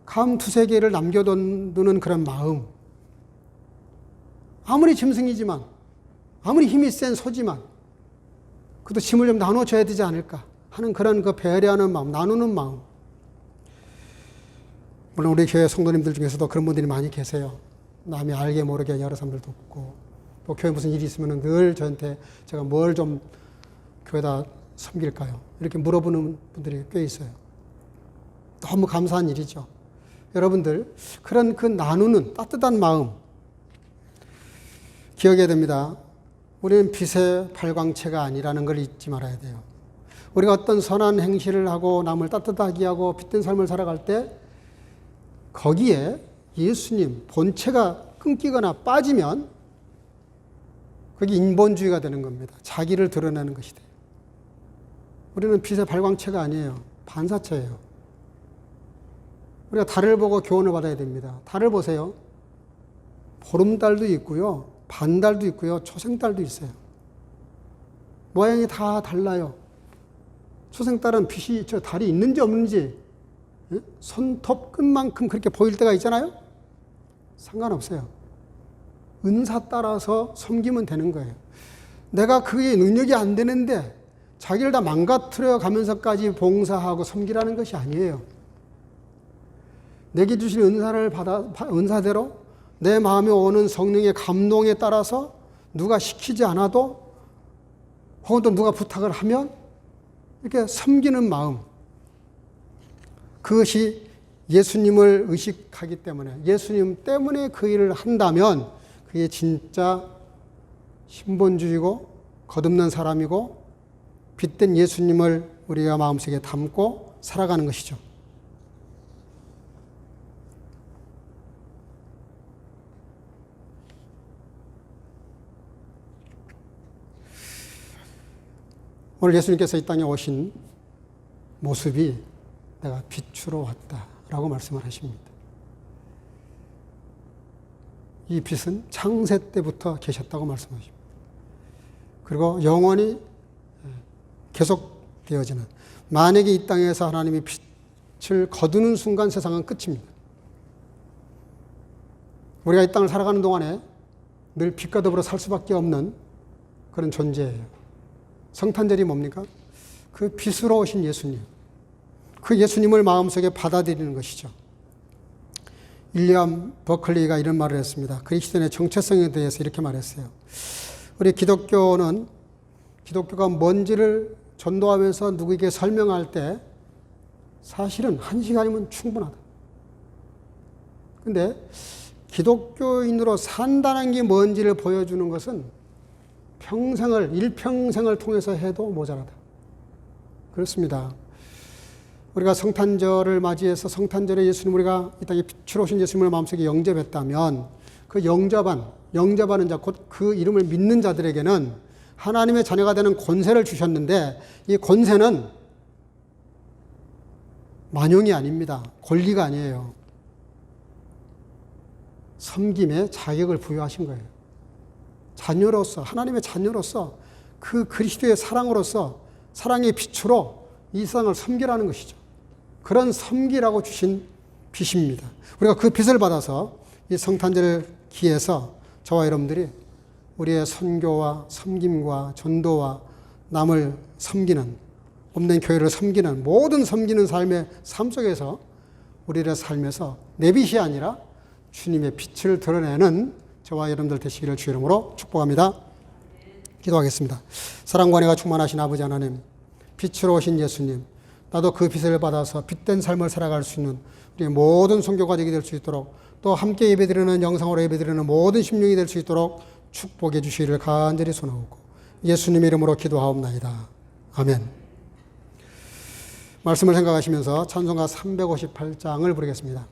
감 두세 개를 남겨두는 그런 마음. 아무리 짐승이지만, 아무리 힘이 센 소지만 그래도 짐을 좀 나눠줘야 되지 않을까 하는 그런 그 배려하는 마음, 나누는 마음. 물론 우리 교회 성도님들 중에서도 그런 분들이 많이 계세요. 남이 알게 모르게 여러 사람들도 없고, 또 교회 무슨 일이 있으면 늘 저한테 제가 뭘 좀 교회다 섬길까요? 이렇게 물어보는 분들이 꽤 있어요. 너무 감사한 일이죠. 여러분들, 그런 그 나누는 따뜻한 마음 기억해야 됩니다. 우리는 빛의 발광체가 아니라는 걸 잊지 말아야 돼요. 우리가 어떤 선한 행실을 하고 남을 따뜻하게 하고 빛된 삶을 살아갈 때 거기에 예수님 본체가 끊기거나 빠지면 그게 인본주의가 되는 겁니다. 자기를 드러내는 것이 돼요. 우리는 빛의 발광체가 아니에요. 반사체예요. 우리가 달을 보고 교훈을 받아야 됩니다. 달을 보세요. 보름달도 있고요. 반달도 있고요. 초생달도 있어요. 모양이 다 달라요. 초생달은 달이 있는지 없는지 손톱 끝만큼 그렇게 보일 때가 있잖아요. 상관없어요. 은사 따라서 섬기면 되는 거예요. 내가 그게 능력이 안 되는데 자기를 다 망가뜨려 가면서까지 봉사하고 섬기라는 것이 아니에요. 내게 주신 은사를 은사대로 내 마음에 오는 성령의 감동에 따라서 누가 시키지 않아도 혹은 또 누가 부탁을 하면 이렇게 섬기는 마음. 그것이 예수님을 의식하기 때문에, 예수님 때문에 그 일을 한다면 그게 진짜 신본주의고 거듭난 사람이고 빛된 예수님을 우리가 마음속에 담고 살아가는 것이죠. 오늘 예수님께서 이 땅에 오신 모습이 내가 빛으로 왔다라고 말씀을 하십니다. 이 빛은 창세 때부터 계셨다고 말씀하십니다. 그리고 영원히 계속되어지는, 만약에 이 땅에서 하나님이 빛을 거두는 순간 세상은 끝입니다. 우리가 이 땅을 살아가는 동안에 늘 빛과 더불어 살 수밖에 없는 그런 존재예요. 성탄절이 뭡니까? 그 빛으로 오신 예수님, 그 예수님을 마음속에 받아들이는 것이죠. 윌리엄 버클리가 이런 말을 했습니다. 그리스도인의 정체성에 대해서 이렇게 말했어요. 우리 기독교가 뭔지를 전도하면서 누구에게 설명할 때 사실은 1시간이면 충분하다. 근데 기독교인으로 산다는 게 뭔지를 보여주는 것은 일평생을 통해서 해도 모자라다. 그렇습니다. 우리가 성탄절을 맞이해서 성탄절에 예수님, 우리가 이 땅에 빛으로 오신 예수님을 마음속에 영접했다면 그 영접하는 자, 곧 그 이름을 믿는 자들에게는 하나님의 자녀가 되는 권세를 주셨는데, 이 권세는 만용이 아닙니다. 권리가 아니에요. 섬김의 자격을 부여하신 거예요. 자녀로서, 하나님의 자녀로서, 그 그리스도의 사랑으로서, 사랑의 빛으로 이 세상을 섬기라는 것이죠. 그런 섬기라고 주신 빛입니다. 우리가 그 빛을 받아서 이 성탄절 기에서 저와 여러분들이 우리의 선교와 섬김과 전도와 남을 섬기는, 없는 교회를 섬기는, 모든 섬기는 삶의 삶 속에서 우리의 삶에서 내 빛이 아니라 주님의 빛을 드러내는 저와 여러분들 되시기를 주 이름으로 축복합니다. 기도하겠습니다. 사랑과 은혜가 충만하신 아버지 하나님, 빛으로 오신 예수님, 나도 그 빛을 받아서 빛된 삶을 살아갈 수 있는 우리 모든 선교가족이 될 수 있도록, 또 함께 예배드리는, 영상으로 예배드리는 모든 심령이 될 수 있도록 축복해 주시기를 간절히 소원하고 예수님의 이름으로 기도하옵나이다. 아멘. 말씀을 생각하시면서 찬송가 358장을 부르겠습니다.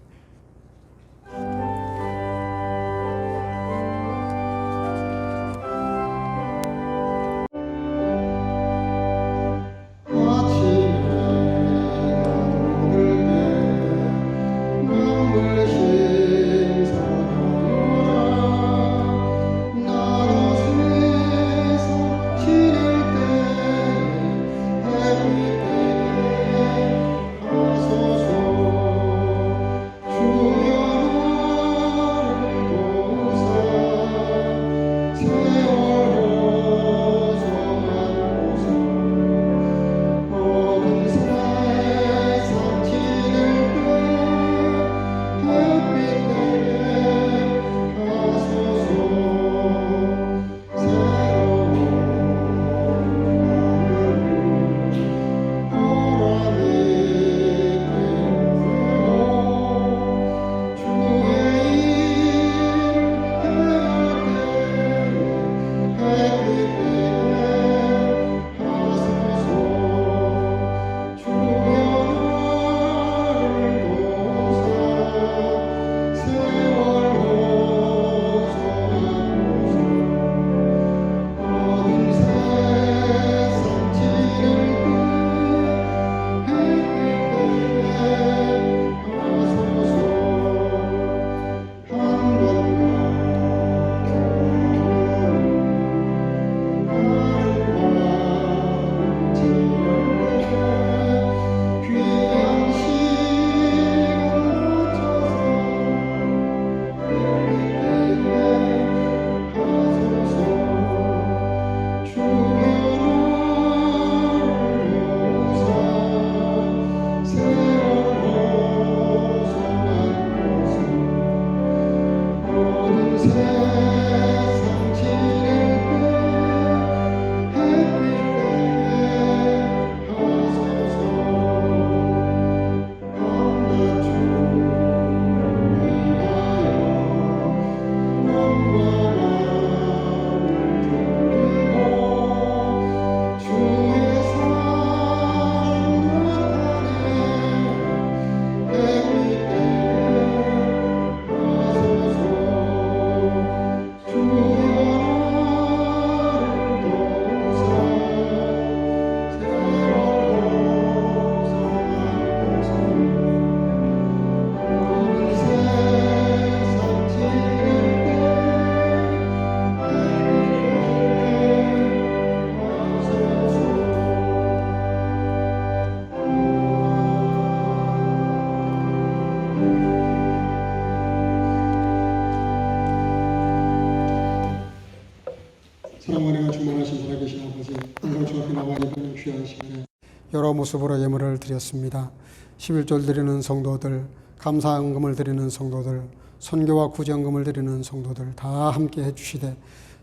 이것주 앞에 나와 있는 귀한 시간에 여러 모습으로 예물을 드렸습니다. 11조를 드리는 성도들, 감사헌금을 드리는 성도들, 선교와 구제헌금을 드리는 성도들 다 함께 해주시되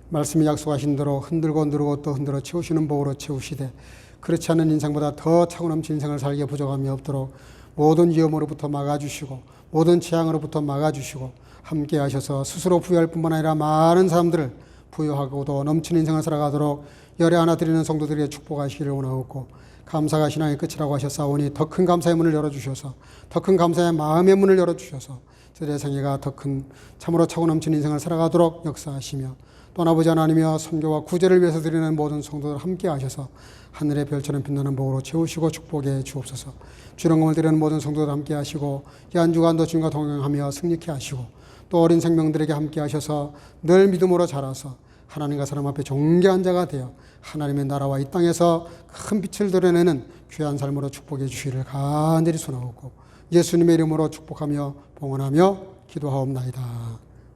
말씀이 약속하신 대로 흔들고 누르고 또 흔들어 채우시는 복으로 채우시되 그렇지 않은 인생보다 더 차고 넘친 인생을 살기에 부족함이 없도록 모든 위험으로부터 막아주시고 모든 재앙으로부터 막아주시고 함께 하셔서 스스로 부유할 뿐만 아니라 많은 사람들을 부유하고도 넘치는 인생을 살아가도록 열애 하나 드리는 성도들에게 축복하시기를 원하옵고 감사가 신앙의 끝이라고 하셨사오니 더 큰 감사의 문을 열어주셔서 더 큰 감사의 마음의 문을 열어주셔서 저들의 생애가 더 큰 참으로 차고 넘치는 인생을 살아가도록 역사하시며 또 아버지 하나님이여 선교와 구제를 위해서 드리는 모든 성도들 함께 하셔서 하늘의 별처럼 빛나는 복으로 채우시고 축복해 주옵소서. 주령금을 드리는 모든 성도들 함께 하시고 이 한 주간도 주님과 동행하며 승리케 하시고 또 어린 생명들에게 함께 하셔서 늘 믿음으로 자라서 하나님과 사람 앞에 존귀한 자가 되어 하나님의 나라와 이 땅에서 큰 빛을 드러내는 귀한 삶으로 축복해 주시기를 간절히 소원하옵고 예수님의 이름으로 축복하며 봉헌하며 기도하옵나이다.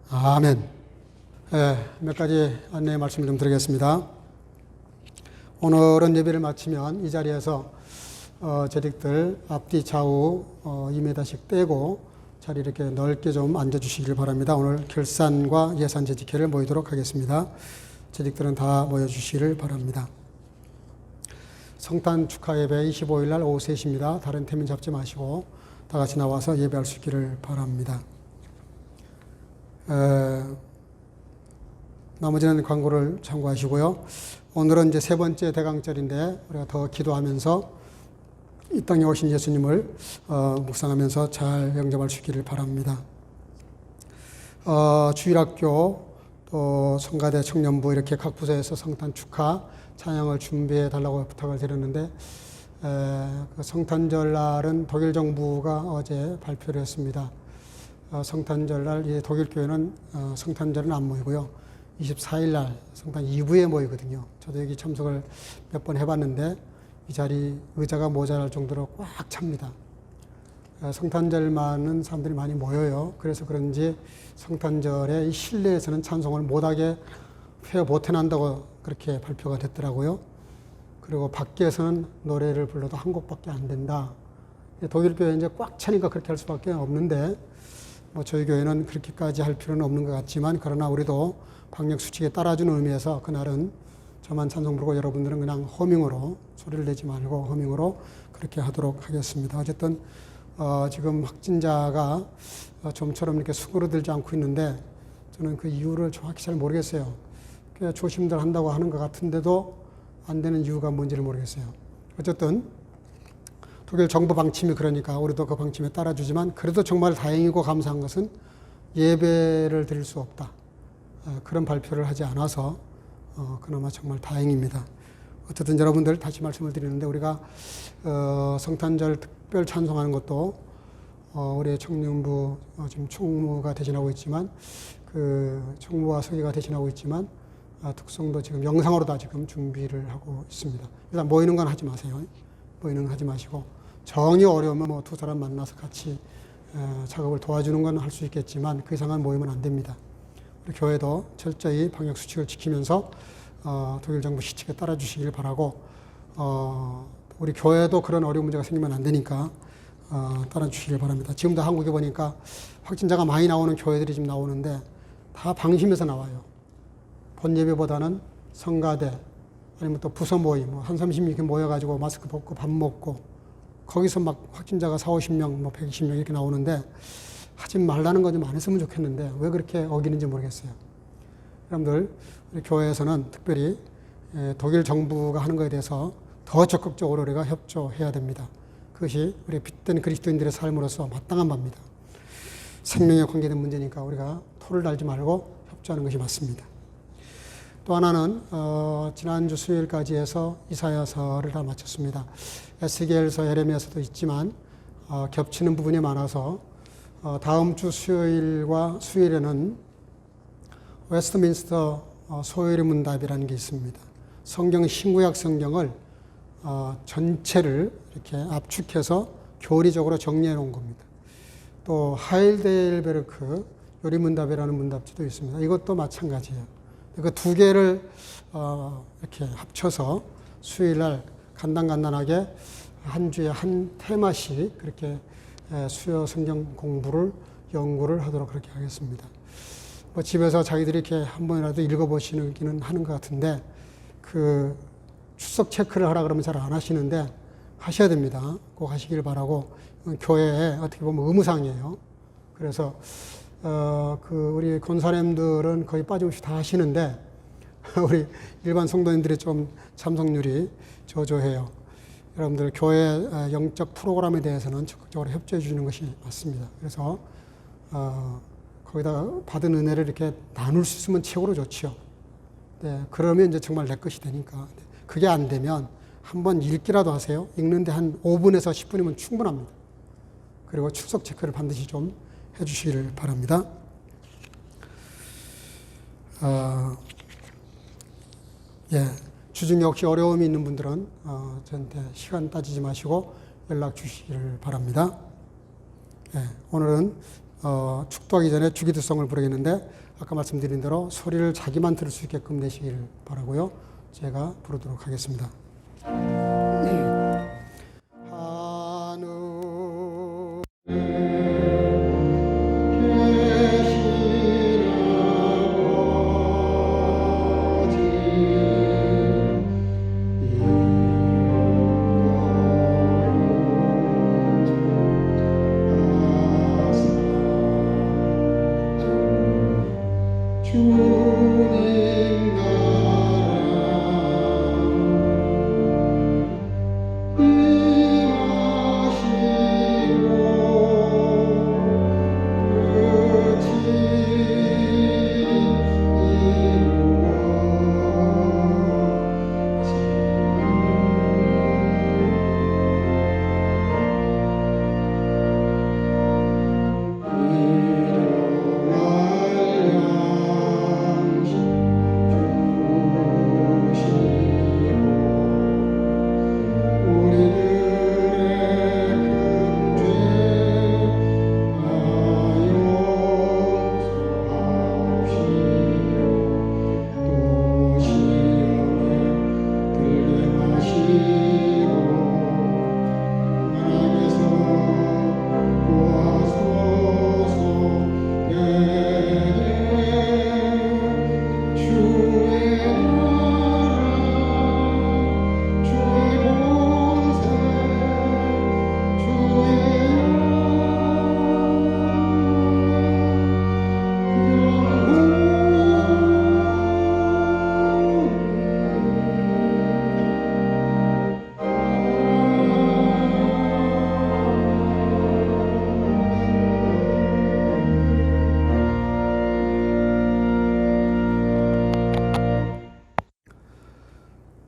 아멘. 몇 가지 안내 말씀을 좀 드리겠습니다. 오늘은 예배를 마치면 이 자리에서 저릭들 앞뒤 좌우 2m씩 떼고 자리 이렇게 넓게 좀 앉아주시길 바랍니다. 오늘 결산과 예산 재직회를 모이도록 하겠습니다. 저릭들은 다 모여주시기를 바랍니다. 성탄 축하 예배 25일 날 오후 3시입니다. 다른 태민 잡지 마시고 다 같이 나와서 예배할 수 있기를 바랍니다. 나머지는 광고를 참고하시고요. 오늘은 이제 세 번째 대강절인데 우리가 더 기도하면서 이 땅에 오신 예수님을 묵상하면서 잘 영접할 수 있기를 바랍니다. 주일학교 또 성가대 청년부 이렇게 각 부서에서 성탄 축하 찬양을 준비해 달라고 부탁을 드렸는데 그 성탄절 날은 독일 정부가 어제 발표를 했습니다. 성탄절 날 독일 교회는 성탄절은 안 모이고요. 24일 날 성탄 2부에 모이거든요. 저도 여기 참석을 몇 번 해봤는데 이 자리 의자가 모자랄 정도로 꽉 찹니다. 성탄절만은 사람들이 많이 모여요. 그래서 그런지 성탄절에 이 실내에서는 찬송을 못하게 못해난다고 그렇게 발표가 됐더라고요. 그리고 밖에서는 노래를 불러도 한 곡밖에 안 된다. 독일 교회 이제 꽉 차니까 그렇게 할 수밖에 없는데 뭐 저희 교회는 그렇게까지 할 필요는 없는 것 같지만 그러나 우리도 방역 수칙에 따라주는 의미에서 그날은 저만 찬송 부르고 여러분들은 그냥 허밍으로 소리를 내지 말고 허밍으로 그렇게 하도록 하겠습니다. 어쨌든 지금 확진자가 좀처럼 이렇게 수그러들지 않고 있는데 저는 그 이유를 정확히 잘 모르겠어요. 꽤 조심들 한다고 하는 것 같은데도 안 되는 이유가 뭔지를 모르겠어요. 어쨌든 독일 정부 방침이 그러니까 우리도 그 방침에 따라주지만 그래도 정말 다행이고 감사한 것은 예배를 드릴 수 없다. 그런 발표를 하지 않아서 그나마 정말 다행입니다. 어쨌든 여러분들 다시 말씀을 드리는데 우리가 성탄절 특별 찬송하는 것도 우리 청년부 지금 총무가 대신하고 있지만 그 총무와 서기가 대신하고 있지만 특성도 지금 영상으로 다 지금 준비를 하고 있습니다. 일단 모이는 건 하지 마세요. 모이는 건 하지 마시고 정이 어려우면 뭐 두 사람 만나서 같이 작업을 도와주는 건 할 수 있겠지만 그 이상은 모이면 안 됩니다. 우리 교회도 철저히 방역 수칙을 지키면서 독일 정부 시책에 따라 주시길 바라고 우리 교회도 그런 어려운 문제가 생기면 안 되니까 따라 주시길 바랍니다. 지금도 한국에 보니까 확진자가 많이 나오는 교회들이 지금 나오는데 다 방심해서 나와요. 본 예배보다는 성가대 아니면 또 부서 모임 한 30명 이렇게 모여가지고 마스크 벗고 밥 먹고 거기서 막 확진자가 40-50명, 120명 이렇게 나오는데 하지 말라는 거 좀 안 했으면 좋겠는데 왜 그렇게 어기는지 모르겠어요. 여러분들 우리 교회에서는 특별히 독일 정부가 하는 것에 대해서 더 적극적으로 우리가 협조해야 됩니다. 그것이 우리 빛된 그리스도인들의 삶으로서 마땅한 바입니다. 생명에 관계된 문제니까 우리가 토를 달지 말고 협조하는 것이 맞습니다. 또 하나는 지난주 수요일까지 해서 이사야서를 다 마쳤습니다. 에스겔서, 예레미야서도 있지만 겹치는 부분이 많아서 다음 주 수요일과 수요일에는 웨스트민스터 소요리 문답이라는 게 있습니다. 성경 신구약 성경을 전체를 이렇게 압축해서 교리적으로 정리해 놓은 겁니다. 또 하일델베르크 요리문답이라는 문답지도 있습니다. 이것도 마찬가지예요. 그 두 개를 이렇게 합쳐서 수요일날 간단하게 한 주에 한 테마씩 그렇게 수요 성경 공부를 연구를 하도록 그렇게 하겠습니다. 뭐 집에서 자기들이 이렇게 한 번이라도 읽어보시기는 하는 것 같은데 그 출석 체크를 하라 그러면 잘 안 하시는데 하셔야 됩니다. 꼭 하시길 바라고. 교회에 어떻게 보면 의무상이에요. 그래서 우리 권사님들은 거의 빠짐없이 다 하시는데 우리 일반 성도님들이 좀 참석률이 저조해요. 여러분들 교회 영적 프로그램에 대해서는 적극적으로 협조해 주는 것이 맞습니다. 그래서 거기다 받은 은혜를 이렇게 나눌 수 있으면 최고로 좋죠. 네, 그러면 이제 정말 내 것이 되니까. 그게 안 되면 한번 읽기라도 하세요. 읽는데 한 5분에서 10분이면 충분합니다. 그리고 출석 체크를 반드시 좀 해주시기를 바랍니다. 주중에 혹시 어려움이 있는 분들은 저한테 시간 따지지 마시고 연락 주시기를 바랍니다. 오늘은 축도하기 전에 주기도성을 부르겠는데 아까 말씀드린 대로 소리를 자기만 들을 수 있게끔 내시기를 바라고요. 제가 부르도록 하겠습니다.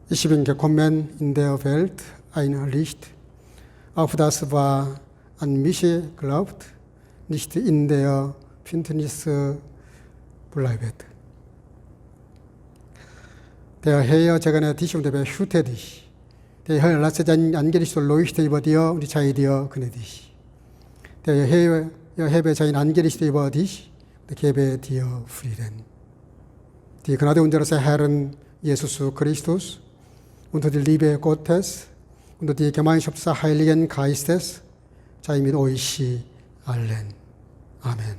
Ich bin gekommen in der Welt ein Licht, auf das war an mich geglaubt, nicht in der Finsternis bleibt. Der Herr segne dich und behüte dich. Der Herr lasse sein Angesicht leuchten über dir und sei dir gnädig. Der Herr erhebe sein Angesicht über dich und gebe dir Frieden. Die Gnade unseres Herrn Jesus Christus und die Liebe Gottes und die Gemeinschaft des Heiligen Geistes sei mit euch allen. 아멘.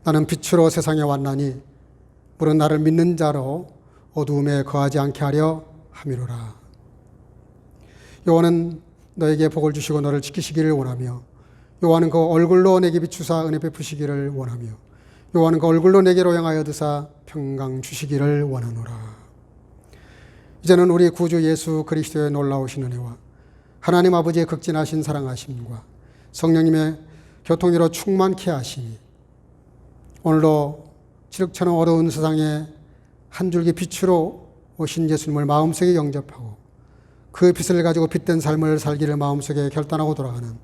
나는 빛으로 세상에 왔나니 물은 나를 믿는 자로 어두움에 거하지 않게 하려 함이로라. 여호와는 너에게 복을 주시고 너를 지키시기를 원하며 여호와는 그 얼굴로 내게 비추사 은혜 베푸시기를 원하며 여호와는 그 얼굴로 내게로 향하여 드사 평강 주시기를 원하노라. 이제는 우리 구주 예수 그리스도의 놀라우신 은혜와 하나님 아버지의 극진하신 사랑하심과 성령님의 교통으로 충만케 하시니 오늘도 지륵처럼 어두운 세상에 한 줄기 빛으로 오신 예수님을 마음속에 영접하고 그 빛을 가지고 빛된 삶을 살기를 마음속에 결단하고 돌아가는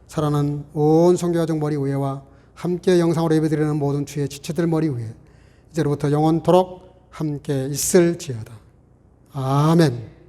사랑하는 온 성교가족 머리 위에와 함께 영상으로 예배드리는 모든 주의 지체들 머리 위에 이제로부터 영원토록 함께 있을지어다. 아멘.